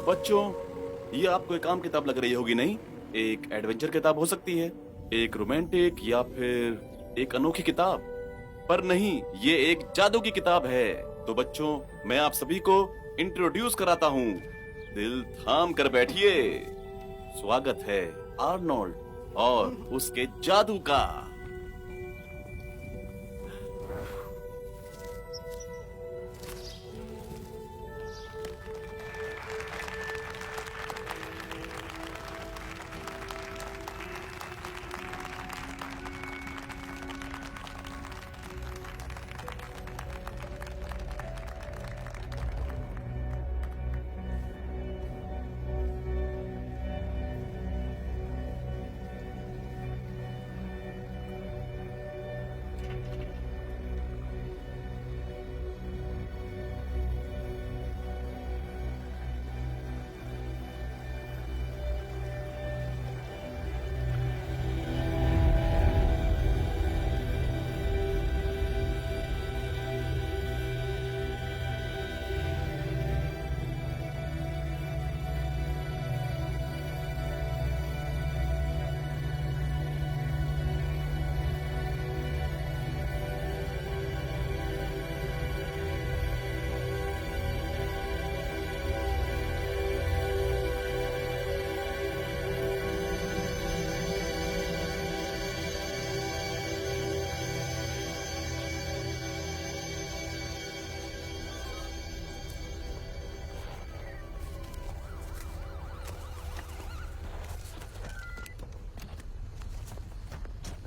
बच्चों, ये आपको एक आम किताब लग रही होगी नहीं? एक एडवेंचर किताब हो सकती है, एक रोमांटिक या फिर एक अनोखी किताब, पर नहीं, ये एक जादू की किताब है। तो बच्चों, मैं आप सभी को इंट्रोड्यूस कराता हूँ। दिल थाम कर बैठिए। स्वागत है आर्नोल्ड और उसके जादू का।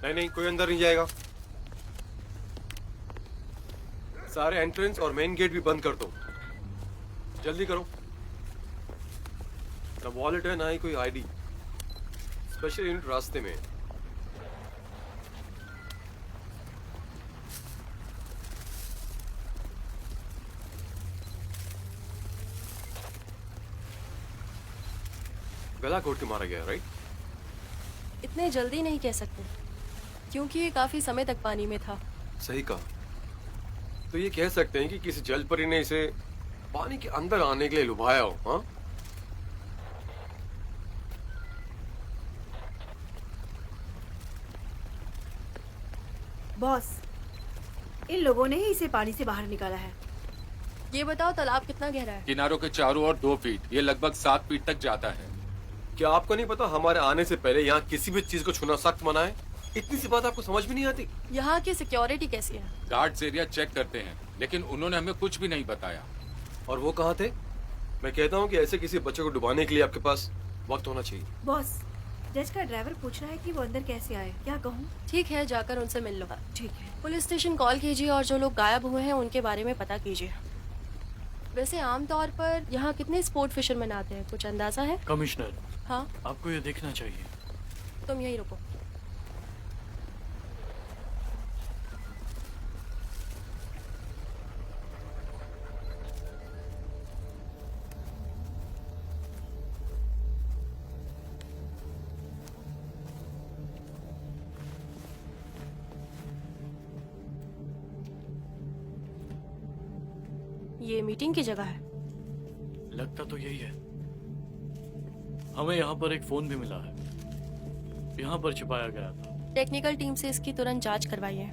नहीं नहीं, कोई अंदर नहीं जाएगा। सारे एंट्रेंस और मेन गेट भी बंद कर दो। जल्दी करो। ना वॉलेट है ना ही कोई आईडी। स्पेशल यूनिट रास्ते में। गला घोट के मारा गया, राइट? इतने जल्दी नहीं कह सकते, क्योंकि ये काफी समय तक पानी में था। सही कहा। तो ये कह सकते हैं कि किसी जलपरी ने इसे पानी के अंदर आने के लिए लुभाया हो। हाँ, बॉस, इन लोगों ने ही इसे पानी से बाहर निकाला है। ये बताओ तालाब कितना गहरा है? किनारों के चारों ओर 2 फीट, ये लगभग 7 फीट तक जाता है। क्या आपको नहीं पता हमारे आने से पहले यहाँ किसी भी चीज को छूना सख्त मना है? इतनी सी बात आपको समझ में नहीं आती? यहाँ की सिक्योरिटी कैसी है? गार्ड्स एरिया चेक करते हैं, लेकिन उन्होंने हमें कुछ भी नहीं बताया। और वो कहाँ थे? मैं कहता हूँ कि ऐसे किसी बच्चे को डुबाने के लिए आपके पास वक्त होना चाहिए। बॉस, जज का ड्राइवर पूछ रहा है कि वो अंदर कैसे आए, क्या कहूँ? ठीक है, जाकर उनसे मिल लो। ठीक है। पुलिस स्टेशन कॉल कीजिए और जो लोग गायब हुए हैं उनके बारे में पता कीजिए। वैसे आमतौर पर यहाँ कितने स्पोर्ट फिशरमैन आते हैं, कुछ अंदाजा है? कमिश्नर, हाँ, आपको ये देखना चाहिए। तुम यहीं रुको। ये मीटिंग की जगह है। लगता तो यही है। हमें यहाँ पर एक फोन भी मिला है, यहाँ पर छिपाया गया था। टेक्निकल टीम से इसकी तुरंत जांच करवाइए।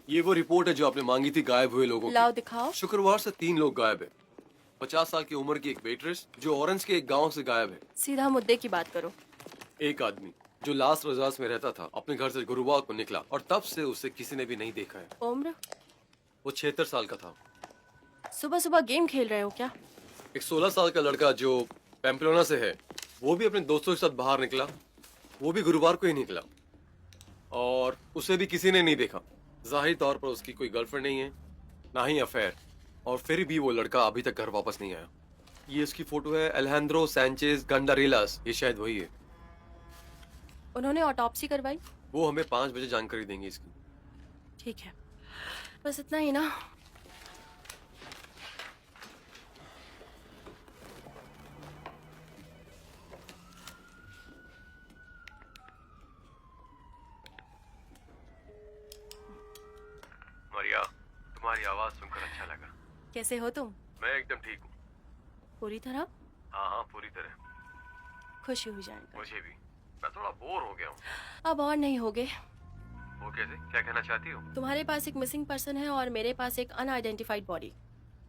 ये वो रिपोर्ट है जो आपने मांगी थी गायब हुए लोगों लाओ की। दिखाओ। शुक्रवार से 3 लोग गायब है। 50 साल की उम्र की एक वेट्रेस जो ऑरेंज के एक गांव से गायब है। सीधा मुद्दे की बात करो। एक आदमी जो लास्ट रजास में रहता था अपने घर से गुरुवार को निकला और तब से उसे किसी ने भी नहीं देखा है। उम्र? वो 76 साल का था। सुबह सुबह गेम खेल रहे हो क्या? एक 16 साल का लड़का जो पैम्पलोना से है, वो भी अपने दोस्तों के साथ बाहर निकला। वो भी गुरुवार को ही निकला और उसे भी किसी ने नहीं देखा। जाहिर तौर पर उसकी कोई गर्लफ्रेंड नहीं है, ना ही अफेयर, और फिर भी वो लड़का अभी तक घर वापस नहीं आया। ये इसकी फोटो है, अलेहांद्रो सैंचेज गंडारेलास। ये शायद वही है। उन्होंने ऑटोप्सी करवाई? वो हमें 5 बजे जानकारी देंगे इसकी। ठीक है, बस इतना ही ना। मरिया, तुम्हारी आवाज सुनकर अच्छा लगा। कैसे हो तुम? मैं एकदम ठीक हूँ। पूरी तरह? हाँ हाँ, पूरी तरह। खुशी हुई जाएगा। मुझे भी। मैं थोड़ा बोर हो गया हूँ। अब और नहीं होगे। वो कैसे? क्या कहना चाहती हो? तुम्हारे पास एक मिसिंग पर्सन है और मेरे पास एक अनआइडेंटिफाइड बॉडी।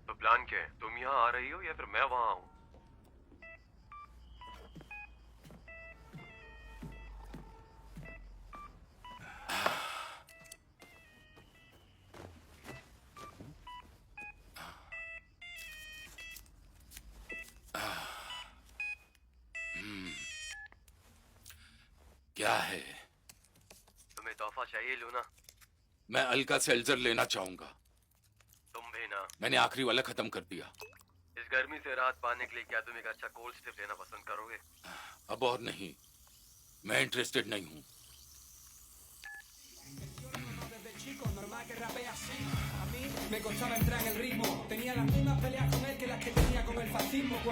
तो प्लान क्या है? तुम यहाँ आ रही हो या फिर मैं वहाँ आऊँ? क्या है? तुम्हें तोहफा चाहिए लूना? मैं अलका सेल्जर लेना चाहूंगा। तुम भी ना। मैंने आखिरी वाला खत्म कर दिया। इस गर्मी से राहत पाने के लिए क्या तुम एक अच्छा कोल्ड स्टिप लेना पसंद करोगे? अब और नहीं, मैं इंटरेस्टेड नहीं हूँ।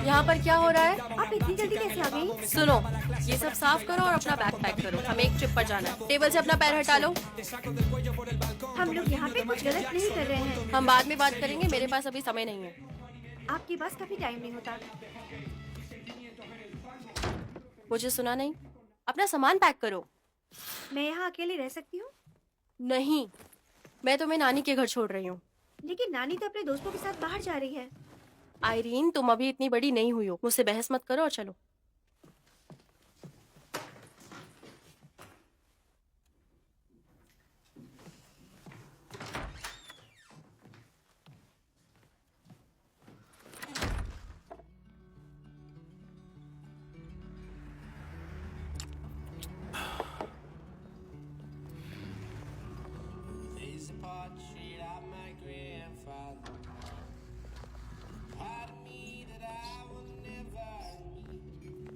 यहाँ पर क्या हो रहा है? आप इतनी जल्दी कैसे आ गई? सुनो, ये सब साफ करो और अपना बैग पैक करो। हमें एक ट्रिप पर जाना है। टेबल से अपना पैर हटा लो। हम लोग यहाँ पे कुछ गलत नहीं कर रहे हैं। हम बाद में बात करेंगे, मेरे पास अभी समय नहीं है। आपके पास कभी टाइम नहीं होता। मुझे सुना नहीं? अपना सामान पैक करो। मैं यहाँ अकेले रह सकती हूँ? नहीं, मैं तुम्हें नानी के घर छोड़ रही हूँ। लेकिन नानी तो अपने दोस्तों के साथ बाहर जा रही है। आयरीन, तुम अभी इतनी बड़ी नहीं हुई हो। मुझसे बहस मत करो और चलो। There's a portrait of my grandfather. Part of me that I will never meet.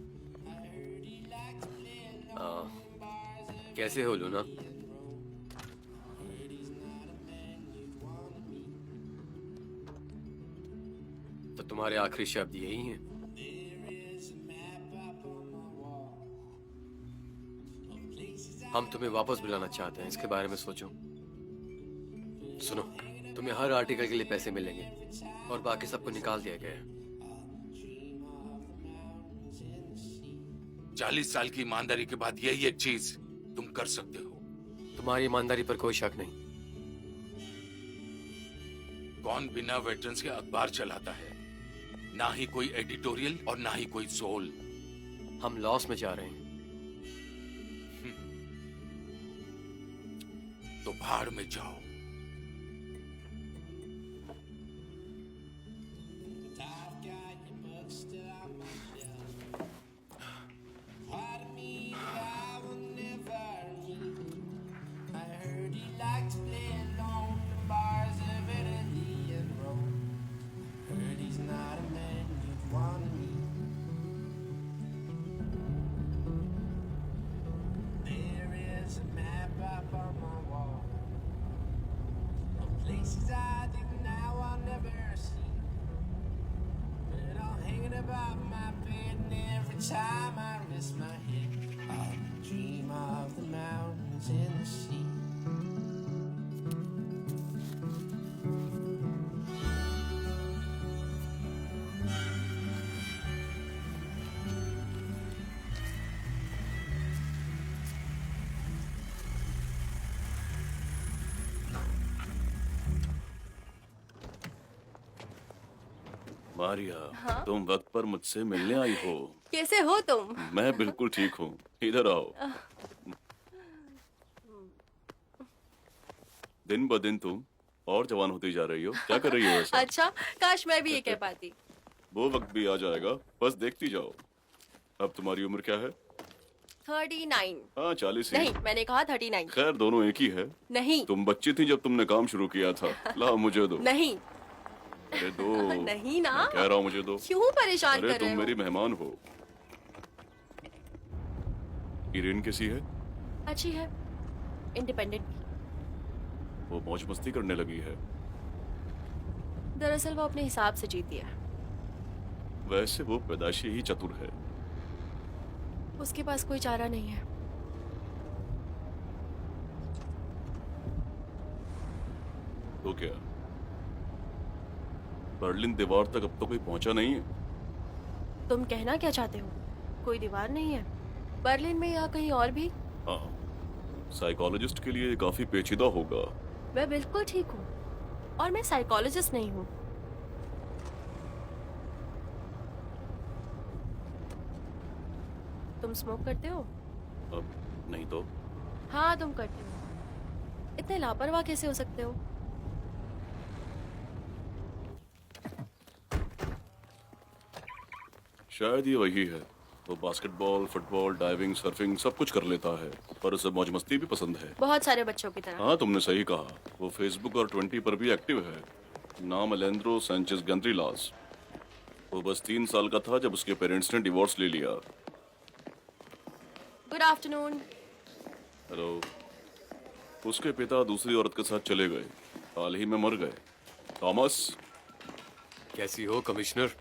I heard he liked to play alone in bars every कैसे हो Luna? heard he's not a man you'd want to meet. तुम्हारे आखिरी शब्द यही हैं? हम तुम्हें वापस बुलाना चाहते हैं, इसके बारे में सोचो। सुनो, तुम्हें हर आर्टिकल के लिए पैसे मिलेंगे और बाकी सबको निकाल दिया गया है। 40 साल की ईमानदारी के बाद यही एक चीज तुम कर सकते हो। तुम्हारी ईमानदारी पर कोई शक नहीं। कौन बिना वेटरन्स के अखबार चलाता है? ना ही कोई एडिटोरियल और ना ही कोई सोल। हम लॉस में जा रहे हैं। तो भाड़ में जाओ। I've got your book still on my shelf. Part of me that I will never leave. I heard he liked to play alone in the bars of Italy and Rome. Heard he's not a man you'd want to meet. There is a map up on my wall of places I think now I'll never see. But I'll hang it above my bed, and every time I rest my head, I'll dream of the mountains and the sea. Maria, तुम वक्त पर मुझसे मिलने आई हो। कैसे हो तुम? मैं बिल्कुल ठीक हूँ। इधर आओ। दिन ब दिन तुम और जवान होती जा रही हो। क्या कर रही हो ऐसा? अच्छा, काश मैं भी ये कह पाती। वो वक्त भी आ जाएगा, बस देखती जाओ। अब तुम्हारी उम्र क्या है? 39। हाँ, 40 ही। नहीं, मैंने कहा 39। खैर, दोनों एक ही है। नहीं तुम बच्ची थी जब तुमने काम शुरू किया था। लाओ मुझे दो। नहीं अरे दो। नहीं ना। मैं कह रहा हूँ मुझे दो। क्यों परेशान अरे कर रहे तुम हो? मेरी मेहमान हो। इरिन कैसी है? अच्छी है, इंडिपेंडेंट। वो मौज मस्ती करने लगी है। दरअसल वो अपने हिसाब से जीती है। वैसे वो पैदाशी ही चतुर है। उसके पास कोई चारा नहीं है। तो क्या बर्लिन दीवार तक अब तो कोई पहुंचा नहीं है? तुम कहना क्या चाहते हो? कोई दीवार नहीं है बर्लिन में या कहीं और भी? हाँ, साइकोलॉजिस्ट के लिए काफी पेचीदा होगा। मैं बिल्कुल ठीक हूँ और मैं साइकोलॉजिस्ट नहीं हूँ। तुम स्मोक करते हो? अब नहीं तो हाँ, तुम करते हो। इतने लापरवाह कैसे हो सकते हो? शायद ये वही है। वो बास्केटबॉल, फुटबॉल, डाइविंग, सर्फिंग सब कुछ कर लेता है, पर उसे मौज मस्ती भी पसंद है। बहुत सारे बच्चों की तरह। हाँ, तुमने सही कहा। वो फेसबुक और 20 पर भी एक्टिव है। नाम अलेंद्रो सैंचेज गंद्रिलास। वो बस 3 साल का था जब उसके पेरेंट्स ने डिवोर्स ले लिया। Good afternoon. हेलो। उसके पिता दूसरी औरत के साथ चले गए, हाल ही में मर गए। थॉमस। कैसी हो कमिश्नर?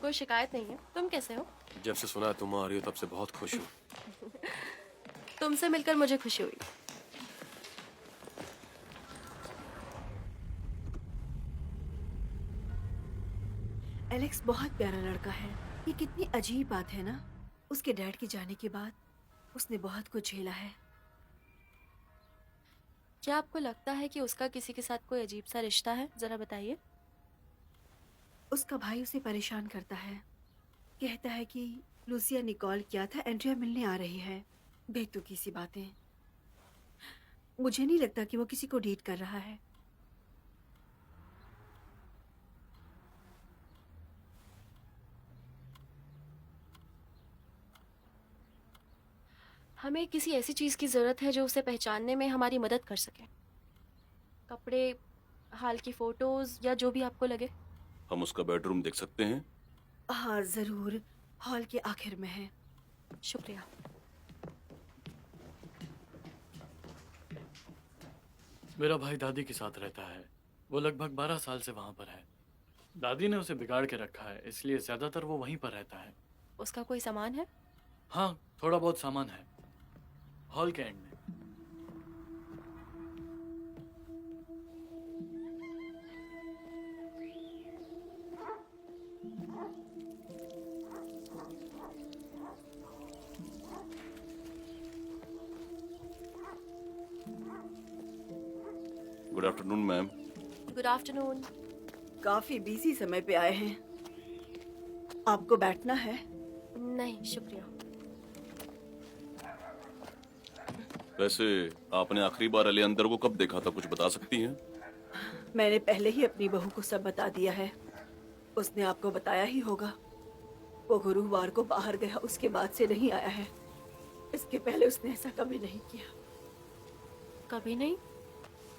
कोई शिकायत नहीं है। तुम कैसे हो? जब से सुना तुम आ रही हो तब से बहुत खुश हूँ। तुमसे मिलकर मुझे खुशी हुई। एलेक्स बहुत प्यारा लड़का है। ये कितनी अजीब बात है ना। उसके डैड के जाने के बाद उसने बहुत कुछ झेला है। क्या आपको लगता है कि उसका किसी के साथ कोई अजीब सा रिश्ता है? जरा बताइए। उसका भाई उसे परेशान करता है। कहता है कि लूसिया ने कॉल किया था, एंड्रिया मिलने आ रही है। बेतुकी सी बातें। मुझे नहीं लगता कि वो किसी को डेट कर रहा है। हमें किसी ऐसी चीज की जरूरत है जो उसे पहचानने में हमारी मदद कर सके। कपड़े, हाल की फोटोज या जो भी आपको लगे। हम उसका बेडरूम देख सकते हैं? हाँ जरूर, हॉल के आखिर में है। शुक्रिया। मेरा भाई दादी के साथ रहता है। वो लगभग 12 साल से वहां पर है। दादी ने उसे बिगाड़ के रखा है, इसलिए ज्यादातर वो वहीं पर रहता है। उसका कोई सामान है? हाँ, थोड़ा बहुत सामान है, हॉल के एंड में। Good afternoon ma'am. Good afternoon. काफी बिजी समय पे आए हैं। आपको बैठना है? नहीं शुक्रिया। वैसे आपने आखिरी बार अलियंदर को कब देखा था, कुछ बता सकती हैं? मैंने पहले ही अपनी बहू को सब बता दिया है। उसने आपको बताया ही होगा। वो गुरुवार को बाहर गया, उसके बाद से नहीं आया है। इसके पहले उसने ऐसा कभी नहीं किया। कभी नहीं?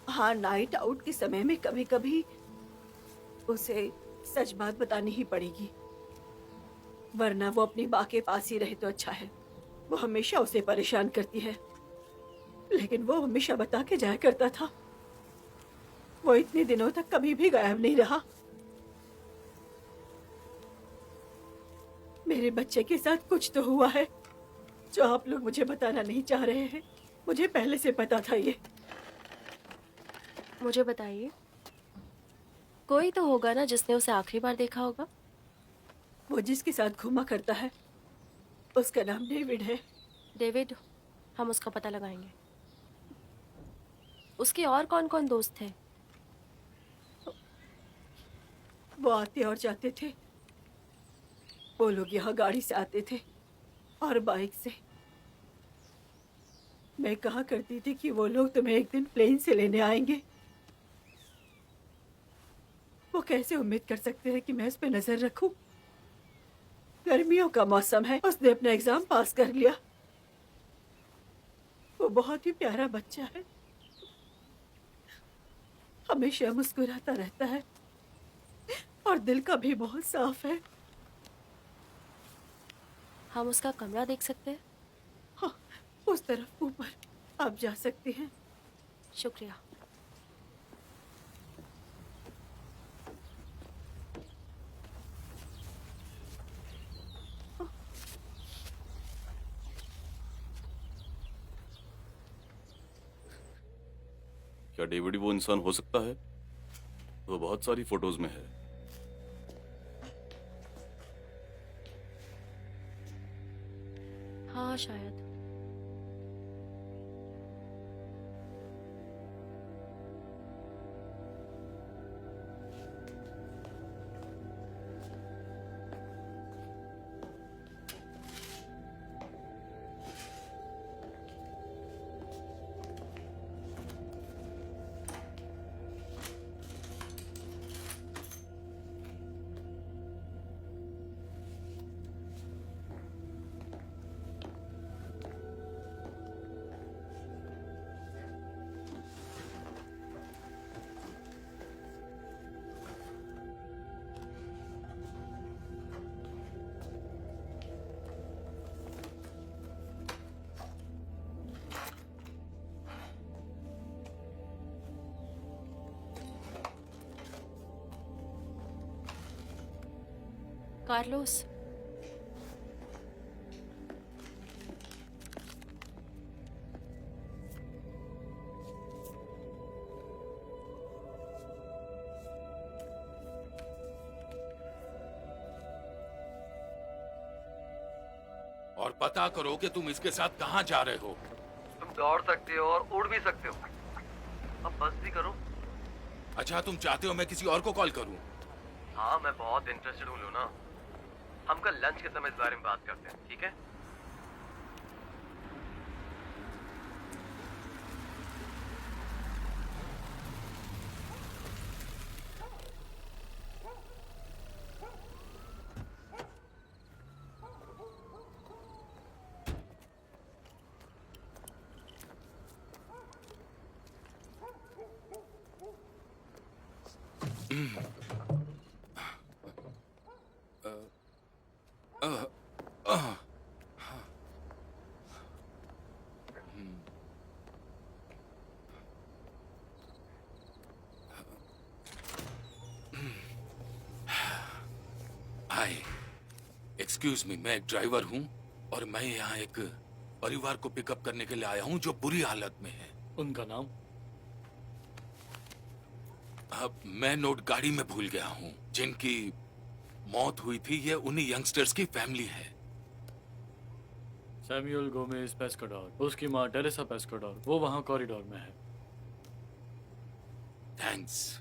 हाँ, नाइट आउट के समय में कभी कभी उसे सच बात बतानी ही पड़ेगी, वरना वो अपनी माँ के पास ही रहे तो अच्छा है। वो हमेशा उसे परेशान करती है, लेकिन वो हमेशा बता के जाया करता था। वो इतने दिनों तक कभी भी गायब नहीं रहा। मेरे बच्चे के साथ कुछ तो हुआ है जो आप लोग मुझे बताना नहीं चाह रहे हैं। मुझे पहले से पता था ये। मुझे बताइए, कोई तो होगा ना जिसने उसे आखिरी बार देखा होगा। वो जिसके साथ घूमा करता है उसका नाम डेविड है। डेविड, हम उसका पता लगाएंगे। उसके और कौन कौन दोस्त थे? वो आते और जाते थे। वो लोग यहाँ गाड़ी से आते थे और बाइक से। मैं कहा करती थी कि वो लोग तुम्हें एक दिन प्लेन से लेने आएंगे। वो कैसे उम्मीद कर सकते हैं कि मैं उस पर नजर रखूं? गर्मियों का मौसम है, उसने अपना एग्जाम पास कर लिया। वो बहुत ही प्यारा बच्चा है, हमेशा मुस्कुराता रहता है और दिल का भी बहुत साफ है। हम उसका कमरा देख सकते हैं? हाँ, उस तरफ ऊपर आप जा सकते हैं। शुक्रिया। क्या डेविड वो इंसान हो सकता है? वो बहुत सारी फोटोज में है। हाँ शायद। कार्लोस, और पता करो कि तुम इसके साथ कहाँ जा रहे हो। तुम दौड़ सकते हो और उड़ भी सकते हो। अब बस भी करो। अच्छा, तुम चाहते हो मैं किसी और को कॉल करूं? हाँ, मैं बहुत इंटरेस्टेड हूँ लूना। हम कल लंच के समय इस बारे में बात करते हैं, ठीक है? एक्सक्यूज मी, मैं एक ड्राइवर हूँ और मैं यहाँ एक परिवार को पिकअप करने के लिए आया हूँ जो बुरी हालत में है। उनका नाम? अब मैं नोट गाड़ी में भूल गया हूँ। जिनकी मौत हुई थी ये उन्हीं यंगस्टर्स की फैमिली है। सैमुअल गोमेज पेस्काडोर, उसकी माँ टेरेसा पेस्काडोर, वो वहाँ कॉरिडोर में है। थैंक्स।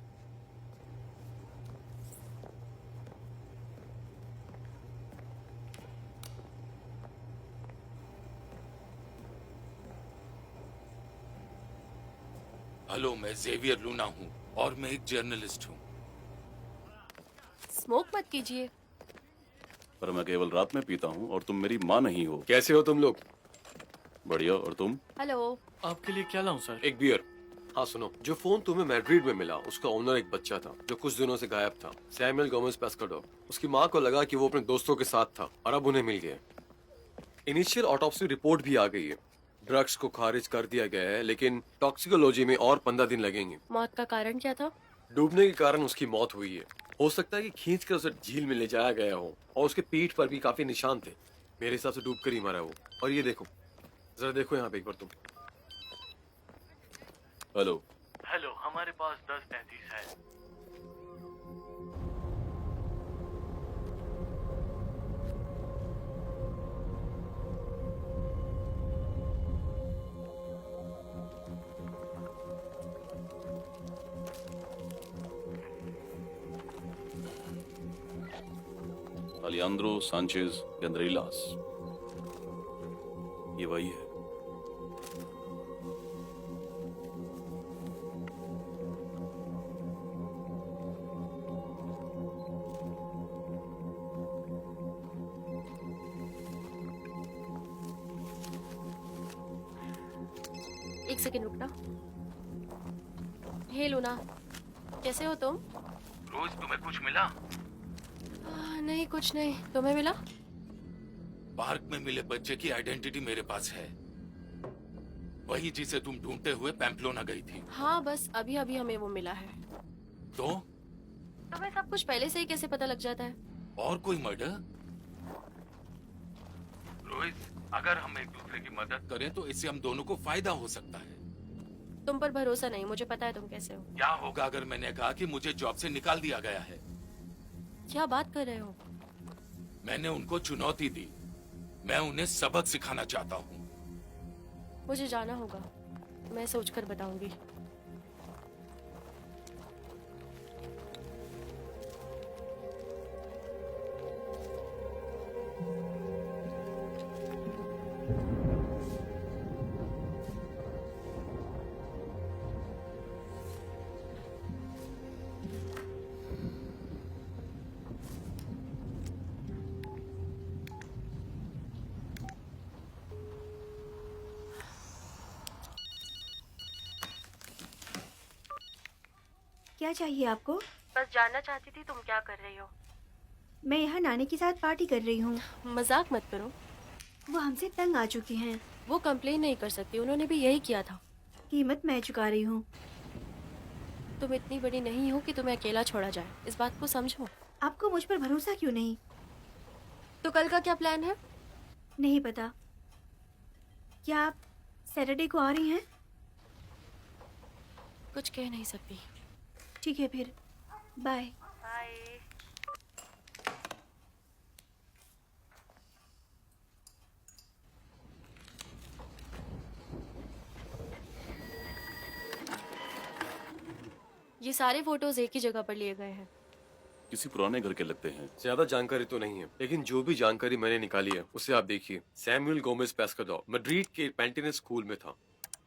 हेलो, मैं जेवियर लूना हूँ और मैं एक जर्नलिस्ट हूँ। स्मोक मत कीजिए। पर मैं केवल रात में पीता हूँ और तुम मेरी माँ नहीं हो। कैसे हो तुम लोग? बढ़िया, और तुम? हेलो। आपके लिए क्या लाऊं सर? एक बियर। हाँ सुनो, जो फोन तुम्हें मैड्रिड में मिला उसका ओनर एक बच्चा था जो कुछ दिनों से गायब था, सैमुअल गोमेज पेस्काडोर। उसकी माँ को लगा कि वो अपने दोस्तों के साथ था और अब उन्हें मिल गया। इनिशियल ऑटोप्सी रिपोर्ट भी आ गई है। ड्रग्स को खारिज कर दिया गया है, लेकिन टॉक्सिकोलॉजी में और 15 दिन लगेंगे। मौत का कारण क्या था? डूबने के कारण उसकी मौत हुई है। हो सकता है कि खींच कर उसे झील में ले जाया गया हो और उसके पीठ पर भी काफी निशान थे। मेरे हिसाब से डूब कर ही मरा वो। और ये देखो, जरा देखो यहाँ पे एक बार तुम। हेलो। हेलो, हमारे पास 10:33 है। अलियान्द्रो सांचेज गंद्रेलास, ये वही है। एक सेकंड रुकना। हे लूना, कैसे हो तुम? रोज तुम्हें कुछ मिला? नहीं, कुछ नहीं। तुम्हें मिला? पार्क में मिले बच्चे की आइडेंटिटी मेरे पास है, वही जिसे तुम ढूंढते हुए पैम्पलोना गई थी। हाँ, बस अभी अभी हमें वो मिला है। तो तुम्हें सब कुछ पहले से ही कैसे पता लग जाता है? और कोई मर्डर? रोहित, अगर हम एक दूसरे की मदद करें तो इससे हम दोनों को फायदा हो सकता है। तुम पर भरोसा नहीं, मुझे पता है तुम कैसे हो। क्या होगा अगर मैंने कहा कि मुझे जॉब से निकाल दिया गया है? क्या बात कर रहे हो? मैंने उनको चुनौती दी, मैं उन्हें सबक सिखाना चाहता हूँ। मुझे जाना होगा, मैं सोचकर बताऊंगी। क्या चाहिए आपको? बस जानना चाहती थी तुम क्या कर रही हो। मैं यहाँ नानी के साथ पार्टी कर रही हूँ। मजाक मत करो। वो हमसे तंग आ चुकी हैं। वो कंप्लेन नहीं कर सकती, उन्होंने भी यही किया था। कीमत मैं चुका रही हूँ। तुम इतनी बड़ी नहीं हो कि तुम्हें अकेला छोड़ा जाए, इस बात को समझो। आपको मुझ पर भरोसा क्यों नहीं? तो कल का क्या प्लान है? नहीं पता। क्या आप सैटरडे को आ रही हैं? कुछ कह नहीं सकती। ठीक है फिर, बाय। ये सारे फोटोज एक ही जगह पर लिए गए हैं। किसी पुराने घर के लगते हैं। ज्यादा जानकारी तो नहीं है, लेकिन जो भी जानकारी मैंने निकाली है उसे आप देखिए। सैमुअल गोमेज पेस्काडोर मैड्रिड के पेंटिनेस स्कूल में था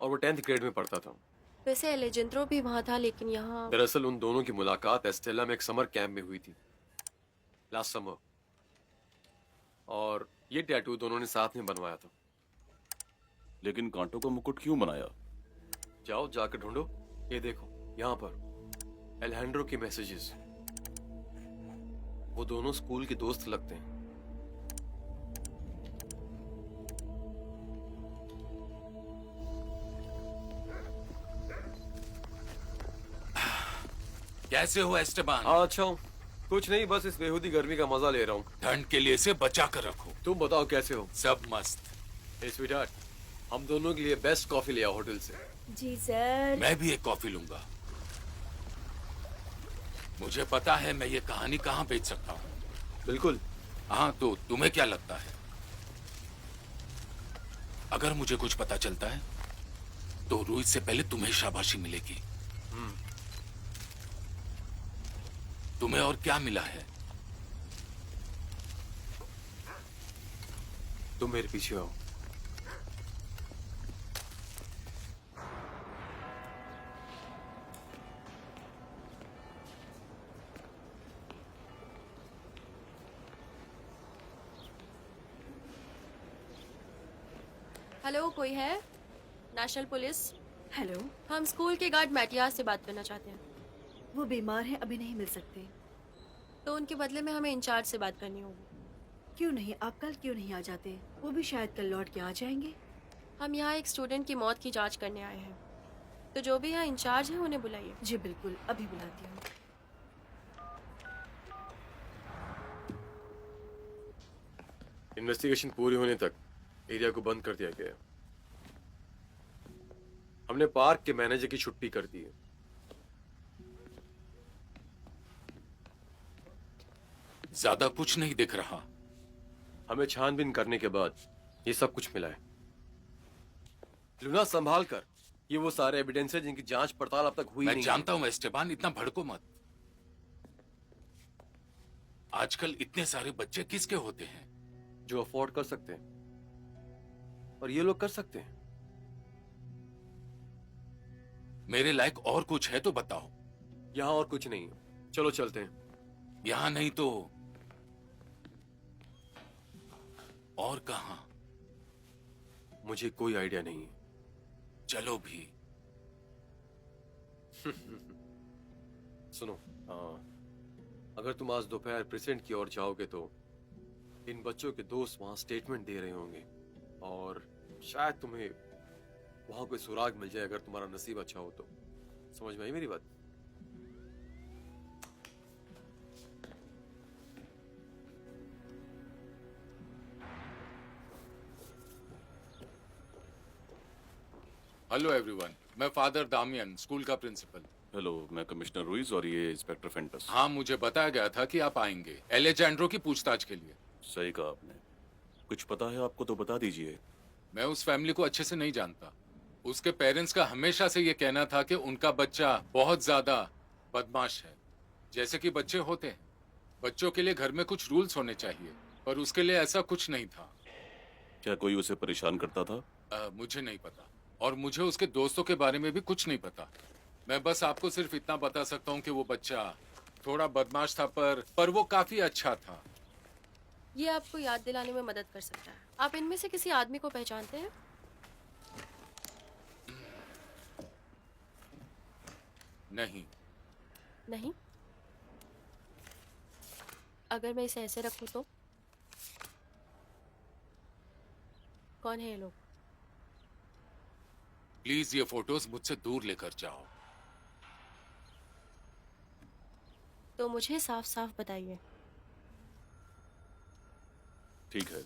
और वो 10th ग्रेड में पढ़ता था। वैसे एलेजेंड्रो भी वहाँ था, लेकिन यहाँ दरअसल उन दोनों की मुलाकात एस्टेला में एक समर कैंप में हुई थी, लास्ट समर। और ये टैटू दोनों ने साथ में बनवाया था। लेकिन कांटों का मुकुट क्यों बनाया? जाओ जाकर ढूंढो। ये देखो यहाँ पर एलेजेंड्रो के मैसेजेस। वो दोनों स्कूल के दोस्त लगते हैं। कैसे हो एस्टेबान? अच्छा हूँ, कुछ नहीं, बस इस बेहूदी गर्मी का मजा ले रहा हूँ। ठंड के लिए इसे बचा कर रखो। तुम बताओ कैसे हो? सब मस्त। हे स्वीटहार्ट, हम दोनों के लिए बेस्ट कॉफी ले आओ होटल से। जी सर। मैं भी एक कॉफी लूंगा। मुझे पता है मैं ये कहानी कहाँ बेच सकता हूँ। बिल्कुल। हाँ, तो तुम्हें क्या लगता है? अगर मुझे कुछ पता चलता है तो रोहित से पहले तुम्हें शाबाशी मिलेगी। तुम्हें और क्या मिला है? तुम मेरे पीछे आओ। हेलो, कोई है? National police. हेलो। हम स्कूल के गार्ड मैटियास से बात करना चाहते हैं। वो बीमार हैं, अभी नहीं मिल सकते। तो उनके बदले में हमें इंचार्ज से बात करनी होगी। क्यों नहीं, आप कल क्यों नहीं आ जाते? वो भी शायद कल लौट के आ जाएंगे। हम यहाँ एक स्टूडेंट की मौत की जांच करने आए हैं, तो जो भी यहाँ इंचार्ज है उन्हें बुलाइए। जी बिल्कुल, अभी बुलाती हूँ। इन्वेस्टिगेशन पूरी होने तक एरिया को बंद कर दिया गया। हमने पार्क के मैनेजर की छुट्टी कर दी है। ज्यादा कुछ नहीं दिख रहा। हमें छानबीन करने के बाद ये सब कुछ मिला है। लूना, संभाल कर। ये वो सारे एविडेंस है जिनकी जांच पड़ताल अब तक हुई मैं नहीं। जानता हूं एस्टेबान, इतना भड़को मत। आजकल इतने सारे बच्चे किसके होते हैं? जो अफोर्ड कर सकते हैं, और ये लोग कर सकते हैं। मेरे लायक और कुछ है तो बताओ। यहाँ और कुछ नहीं है। चलो चलते हैं। यहां नहीं तो और कहां? मुझे कोई आइडिया नहीं है। चलो भी। सुनो, अगर तुम आज दोपहर प्रेसिडेंट की ओर जाओगे तो इन बच्चों के दोस्त वहां स्टेटमेंट दे रहे होंगे, और शायद तुम्हें वहां कोई सुराग मिल जाए अगर तुम्हारा नसीब अच्छा हो तो। समझ में आई मेरी बात? हेलो एवरीवन, मैं फादर दामियन, स्कूल का प्रिंसिपल। हेलो, मैं कमिश्नर रुइस और ये इंस्पेक्टर फेंटस। हाँ, मुझे बताया गया था कि आप आएंगे एलेजेंड्रो की पूछताछ के लिए। सही कहा आपने। कुछ पता है आपको तो बता दीजिए। मैं उस फैमिली को अच्छे से नहीं जानता। उसके पेरेंट्स का हमेशा से ये कहना था कि उनका बच्चा बहुत ज्यादा बदमाश है, जैसे कि बच्चे होते हैं। बच्चों के लिए घर में कुछ रूल्स होने चाहिए, पर उसके लिए ऐसा कुछ नहीं था। क्या कोई उसे परेशान करता था? मुझे नहीं पता, और मुझे उसके दोस्तों के बारे में भी कुछ नहीं पता। मैं बस आपको सिर्फ इतना बता सकता हूँ कि वो बच्चा थोड़ा बदमाश था, पर वो काफी अच्छा था। ये आपको याद दिलाने में मदद कर सकता है। आप इनमें से किसी आदमी को पहचानते हैं? नहीं। नहीं? अगर मैं इसे ऐसे रखूं तो? कौन है ये लोग? प्लीज ये फोटोज मुझसे दूर लेकर जाओ। तो मुझे साफ साफ बताइए। ठीक है,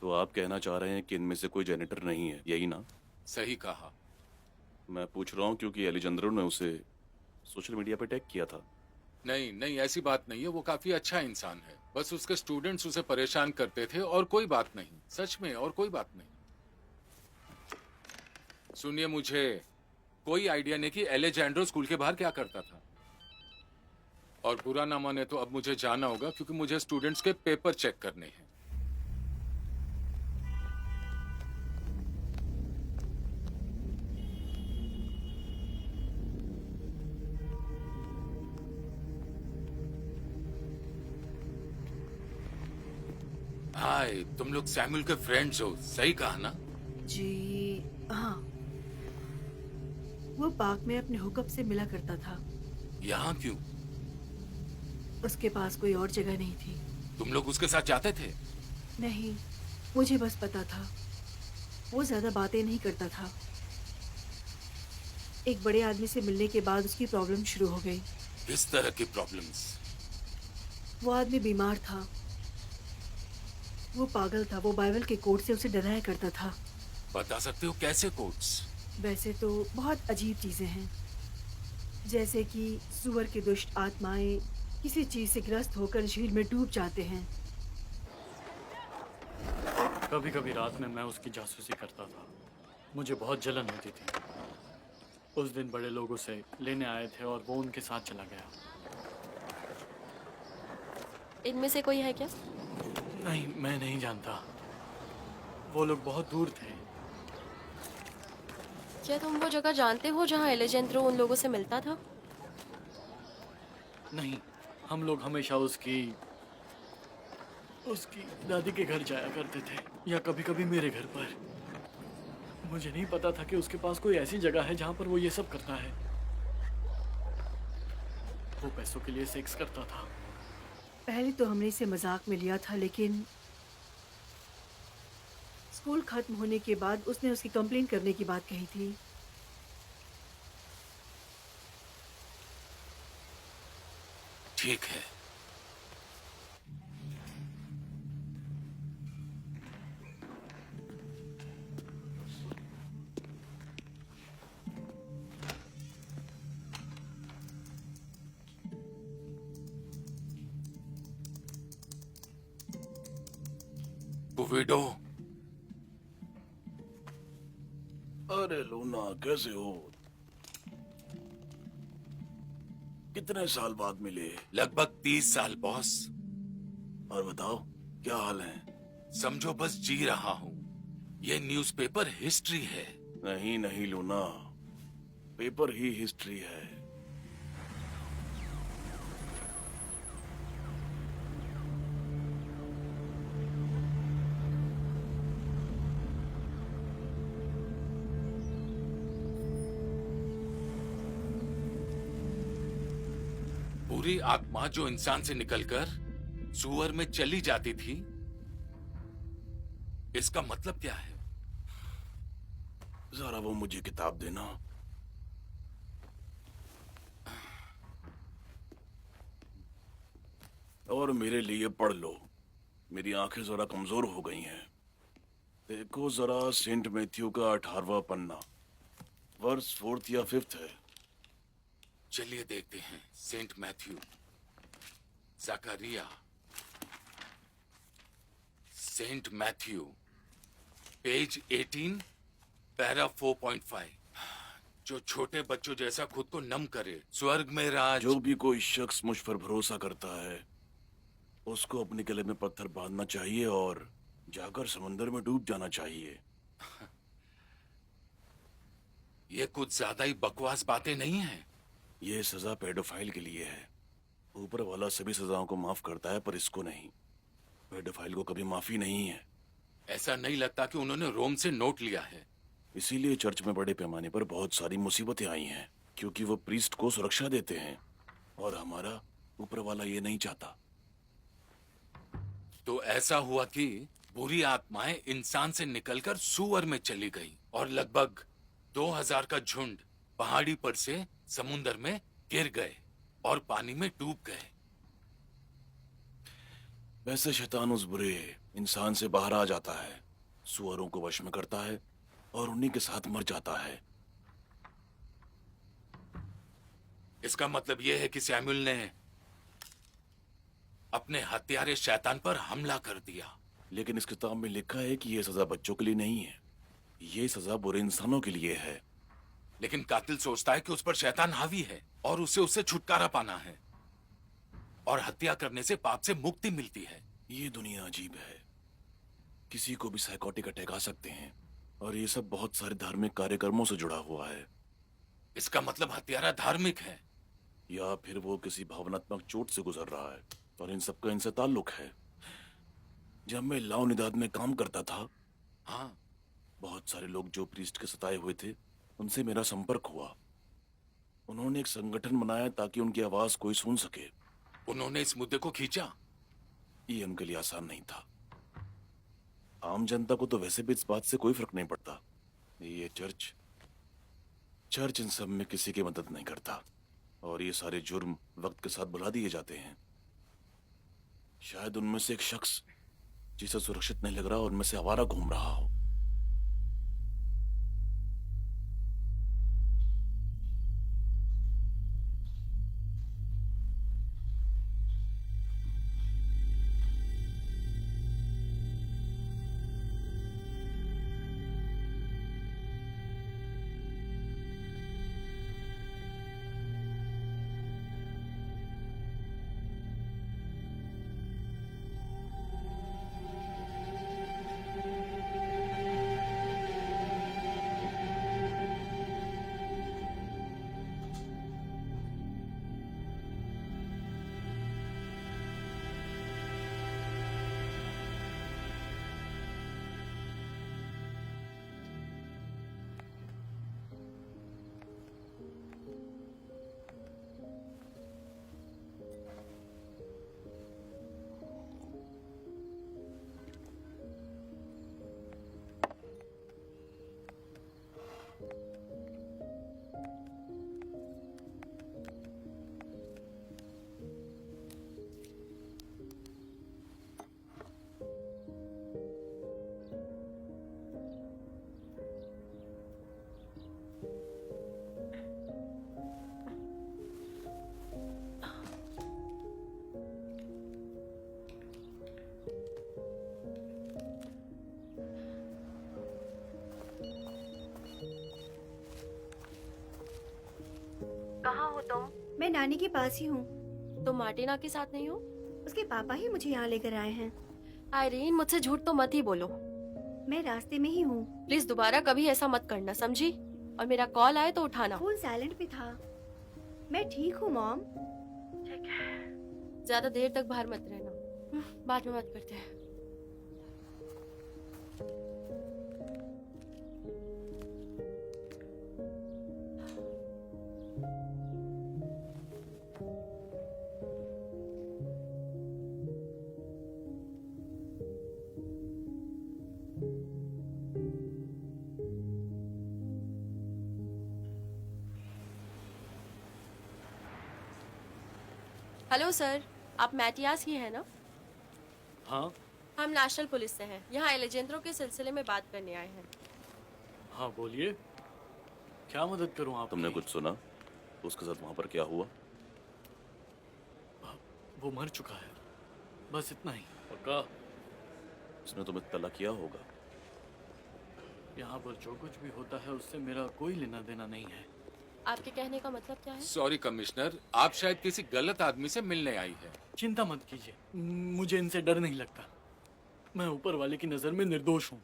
तो आप कहना चाह रहे हैं कि इनमें से कोई जेनेटर नहीं है, यही ना? सही कहा। मैं पूछ रहा हूँ क्योंकि एलिजेंड्रो ने उसे सोशल मीडिया पे टैग किया था। नहीं नहीं, ऐसी बात नहीं है। वो काफी अच्छा इंसान है। बस उसके स्टूडेंट्स उसे परेशान करते थे, और कोई बात नहीं। सच में, और कोई बात नहीं। सुनिए, मुझे कोई आइडिया नहीं कि एलेजेंड्रो स्कूल के बाहर क्या करता था। और बुरा ना माने तो अब मुझे जाना होगा, क्योंकि मुझे स्टूडेंट्स के पेपर चेक करने हैं। हाय, तुम लोग सैमुअल के फ्रेंड्स हो, सही कहा ना? जी हाँ, वो पार्क में अपने हुकअप से मिला करता था। यहाँ क्यों? उसके पास कोई और जगह नहीं थी। तुम लोग उसके साथ जाते थे? नहीं, मुझे बस पता था वो ज्यादा बातें नहीं करता था। एक बड़े आदमी से मिलने के बाद उसकी प्रॉब्लम शुरू हो गई। किस तरह की प्रॉब्लम्स? वो आदमी बीमार था, वो पागल था, वो बाइबल के कोट से उसे डराया करता था। बता सकते हो कैसे कोट्स? वैसे तो बहुत अजीब चीजें हैं, जैसे कि सुअर की दुष्ट आत्माएं किसी चीज से ग्रस्त होकर झील में डूब जाते हैं। कभी कभी रात में मैं उसकी जासूसी करता था। मुझे बहुत जलन होती थी। उस दिन बड़े लोग उसे लेने आए थे और वो उनके साथ चला गया। इनमें से कोई है क्या? नहीं, मैं नहीं जानता। वो लोग बहुत दूर थे। क्या तुम वो जगह जानते हो जहाँ एलेजेंड्रो उन लोगों से मिलता था? नहीं, हम लोग हमेशा उसकी दादी के घर जाया करते थे, या कभी कभी मेरे घर पर। मुझे नहीं पता था कि उसके पास कोई ऐसी जगह है जहाँ पर वो ये सब करता है। वो पैसों के लिए सेक्स करता था। पहले तो हमने इसे मजाक में लिया था, लेकिन स्कूल खत्म होने के बाद उसने उसकी कंप्लेंट करने की बात कही थी। ठीक है। बुविडो, अरे लूना, कैसे हो? कितने साल बाद मिले? लगभग 30 साल बॉस। और बताओ, क्या हाल है? समझो बस जी रहा हूँ। ये न्यूज़पेपर हिस्ट्री है। नहीं नहीं लूना, पेपर ही हिस्ट्री है। बुरी आत्मा जो इंसान से निकलकर सुअर में चली जाती थी, इसका मतलब क्या है? जरा वो मुझे किताब देना। और मेरे लिए पढ़ लो। मेरी आंखें जरा कमजोर हो गई हैं। देखो जरा, सेंट मैथ्यू का 18वां पन्ना, वर्स 4th या 5th है। चलिए देखते हैं। सेंट मैथ्यू, जकरिया, सेंट मैथ्यू, पेज 18, पैरा 4.5। जो छोटे बच्चों जैसा खुद को नम करे, स्वर्ग में राज। जो भी कोई शख्स मुझ पर भरोसा करता है, उसको अपने गले में पत्थर बांधना चाहिए और जाकर समंदर में डूब जाना चाहिए। ये कुछ ज्यादा ही बकवास बातें नहीं हैं। ये सजा पेडोफाइल के लिए है। ऊपर वाला सभी सजाओं को माफ करता है, पर इसको नहीं। पेडोफाइल को कभी माफी नहीं है। ऐसा नहीं लगता कि उन्होंने रोम से नोट लिया है। इसीलिए चर्च में बड़े पैमाने पर बहुत सारी मुसीबतें आई हैं, क्योंकि वो प्रीस्ट को सुरक्षा देते हैं, और हमारा ऊपर वाला ये नहीं चाहता। तो ऐसा हुआ कि बुरी आत्माएं इंसान से निकलकर सुअर में चली गई और लगभग 2000 का झुंड पहाड़ी पर से समुंदर में गिर गए और पानी में डूब गए। वैसे शैतान उस बुरे इंसान से बाहर आ जाता है, सुअरों को वश में करता है और उन्हीं के साथ मर जाता है। इसका मतलब यह है कि सैमुअल ने अपने हत्यारे शैतान पर हमला कर दिया। लेकिन इस किताब में लिखा है कि यह सजा बच्चों के लिए नहीं है, ये सजा बुरे इंसानों के लिए है। लेकिन कातिल सोचता है कि उस पर शैतान हावी है और उसे उससे छुटकारा पाना है, और हत्या करने से पाप से मुक्ति मिलती है। ये दुनिया अजीब है। किसी को भी साइकोटिक अटैक आ सकते हैं, और ये सब बहुत सारे धार्मिक कार्यक्रमों से जुड़ा हुआ है। इसका मतलब हत्यारा धार्मिक है, या फिर वो किसी भावनात्मक चोट से गुजर रहा है, और इन सबका इनसे ताल्लुक है। जब मैं लाओ निदाद में काम करता था, हाँ, बहुत सारे लोग जो प्रीस्ट के सताए हुए थे, उनसे मेरा संपर्क हुआ। उन्होंने एक संगठन बनाया ताकि उनकी आवाज कोई सुन सके। उन्होंने इस मुद्दे को खींचा। ये उनके लिए आसान नहीं था। आम जनता को तो वैसे भी इस बात से कोई फर्क नहीं पड़ता। ये चर्च इन सब में किसी की मदद नहीं करता, और ये सारे जुर्म वक्त के साथ भुला दिए जाते हैं। शायद उनमें से एक शख्स जिसे सुरक्षित नहीं लग रहा और उनमें से आवारा घूम रहा हो। कहाँ हो तुम? मैं नानी के पास ही हूँ। तुम मार्टिना के साथ नहीं हो? उसके पापा ही मुझे यहाँ लेकर आए हैं। आयरीन, मुझसे झूठ तो मत ही बोलो। मैं रास्ते में ही हूँ। प्लीज दोबारा कभी ऐसा मत करना, समझी? और मेरा कॉल आए तो उठाना। फोन साइलेंट पे था। मैं ठीक हूँ मॉम। ज्यादा देर तक बाहर मत रहना, बाद में बात करते हैं। हेलो सर, आप मैटियास ही है ना? हाँ हम नेशनल पुलिस से हैं। यहाँ एलेजेंद्रो के सिलसिले में बात करने आए हैं। हाँ, बोलिए, क्या मदद करूँ आप? तुमने कुछ सुना? उसके साथ वहां पर क्या हुआ? वो मर चुका है, बस इतना ही। पक्का? उसने तुम्हें तला किया होगा। यहाँ पर जो कुछ भी होता है उससे मेरा कोई लेना देना नहीं है। आपके कहने का मतलब क्या है? सॉरी कमिश्नर, आप शायद किसी गलत आदमी से मिलने आई है। चिंता मत कीजिए, मुझे इनसे डर नहीं लगता। मैं ऊपर वाले की नजर में निर्दोष हूँ।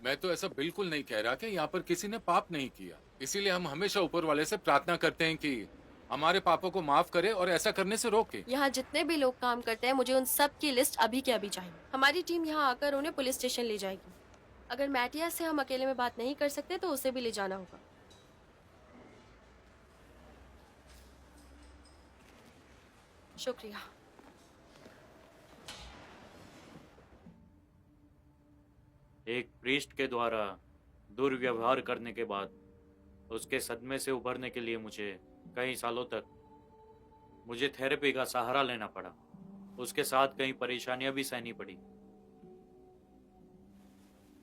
मैं तो ऐसा बिल्कुल नहीं कह रहा कि यहाँ पर किसी ने पाप नहीं किया। इसीलिए हम हमेशा ऊपर वाले से प्रार्थना करते हैं कि हमारे पापों को माफ करे और ऐसा करने से रोके। यहाँ जितने भी लोग काम करते हैं, मुझे उन सब की लिस्ट अभी के अभी चाहिए। हमारी टीम यहाँ आकर उन्हें पुलिस स्टेशन ले जाएगी। अगर मैटियास से हम अकेले में बात नहीं कर सकते तो उसे भी ले जाना होगा। शुक्रिया। एक प्रीस्ट के द्वारा दुर्व्यवहार करने के बाद उसके सदमे से उभरने के लिए मुझे कई सालों तक मुझे थेरेपी का सहारा लेना पड़ा। उसके साथ कई परेशानियां भी सहनी पड़ी।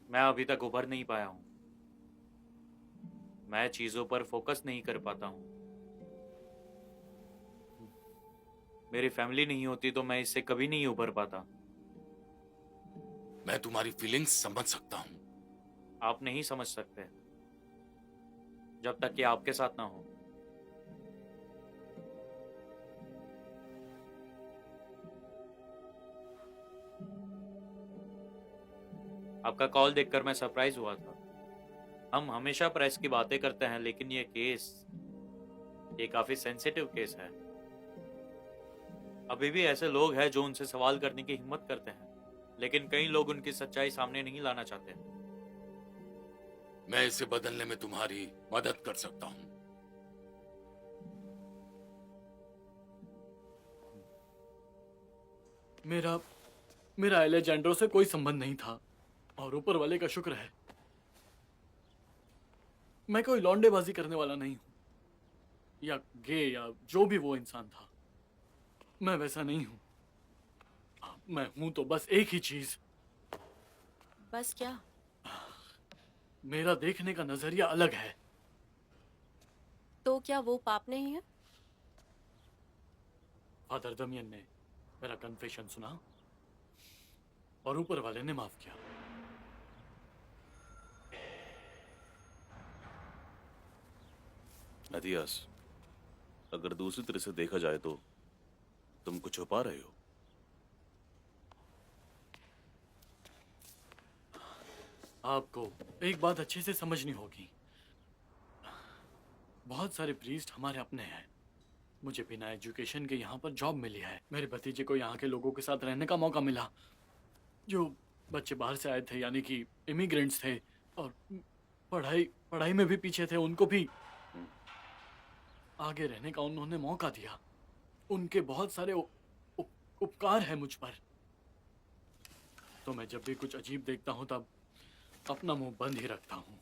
मैं अभी तक उभर नहीं पाया हूं। मैं चीजों पर फोकस नहीं कर पाता हूं। मेरी फैमिली नहीं होती तो मैं इससे कभी नहीं उभर पाता। मैं तुम्हारी फीलिंग्स समझ सकता हूँ। आप नहीं समझ सकते जब तक कि आपके साथ ना हो। आपका कॉल देखकर मैं सरप्राइज हुआ था। हम हमेशा प्रेस की बातें करते हैं, लेकिन ये काफी सेंसिटिव केस है। अभी भी ऐसे लोग हैं जो उनसे सवाल करने की हिम्मत करते हैं, लेकिन कई लोग उनकी सच्चाई सामने नहीं लाना चाहते। मैं इसे बदलने में तुम्हारी मदद कर सकता हूँ। मेरा एलेजेंड्रो से कोई संबंध नहीं था और ऊपर वाले का शुक्र है मैं कोई लौंडेबाजी करने वाला नहीं हूं। या गे या जो भी वो इंसान था, मैं वैसा नहीं हूं। मैं हूं तो बस एक ही चीज, बस क्या? मेरा देखने का नजरिया अलग है। तो क्या वो पाप नहीं है? फादर दमियन ने मेरा कन्फेशन सुना और ऊपर वाले ने माफ किया। अतियास, अगर दूसरी तरह से देखा जाए तो तुम कुछ छुपा रहे हो। आपको एक बात अच्छे से समझनी होगी। बहुत सारे प्रीस्ट हमारे अपने हैं। मुझे बिना एजुकेशन के यहाँ पर जॉब मिली है। मेरे भतीजे को यहाँ के लोगों के साथ रहने का मौका मिला, जो बच्चे बाहर से आए थे, यानी कि इमिग्रेंट्स थे और पढ़ाई में भी पीछे थे। उनको भी आगे रहने का उन्होंने मौका दिया। उनके बहुत सारे उपकार है मुझ पर। तो मैं जब भी कुछ अजीब देखता हूँ तब अपना मुंह बंद ही रखता हूँ।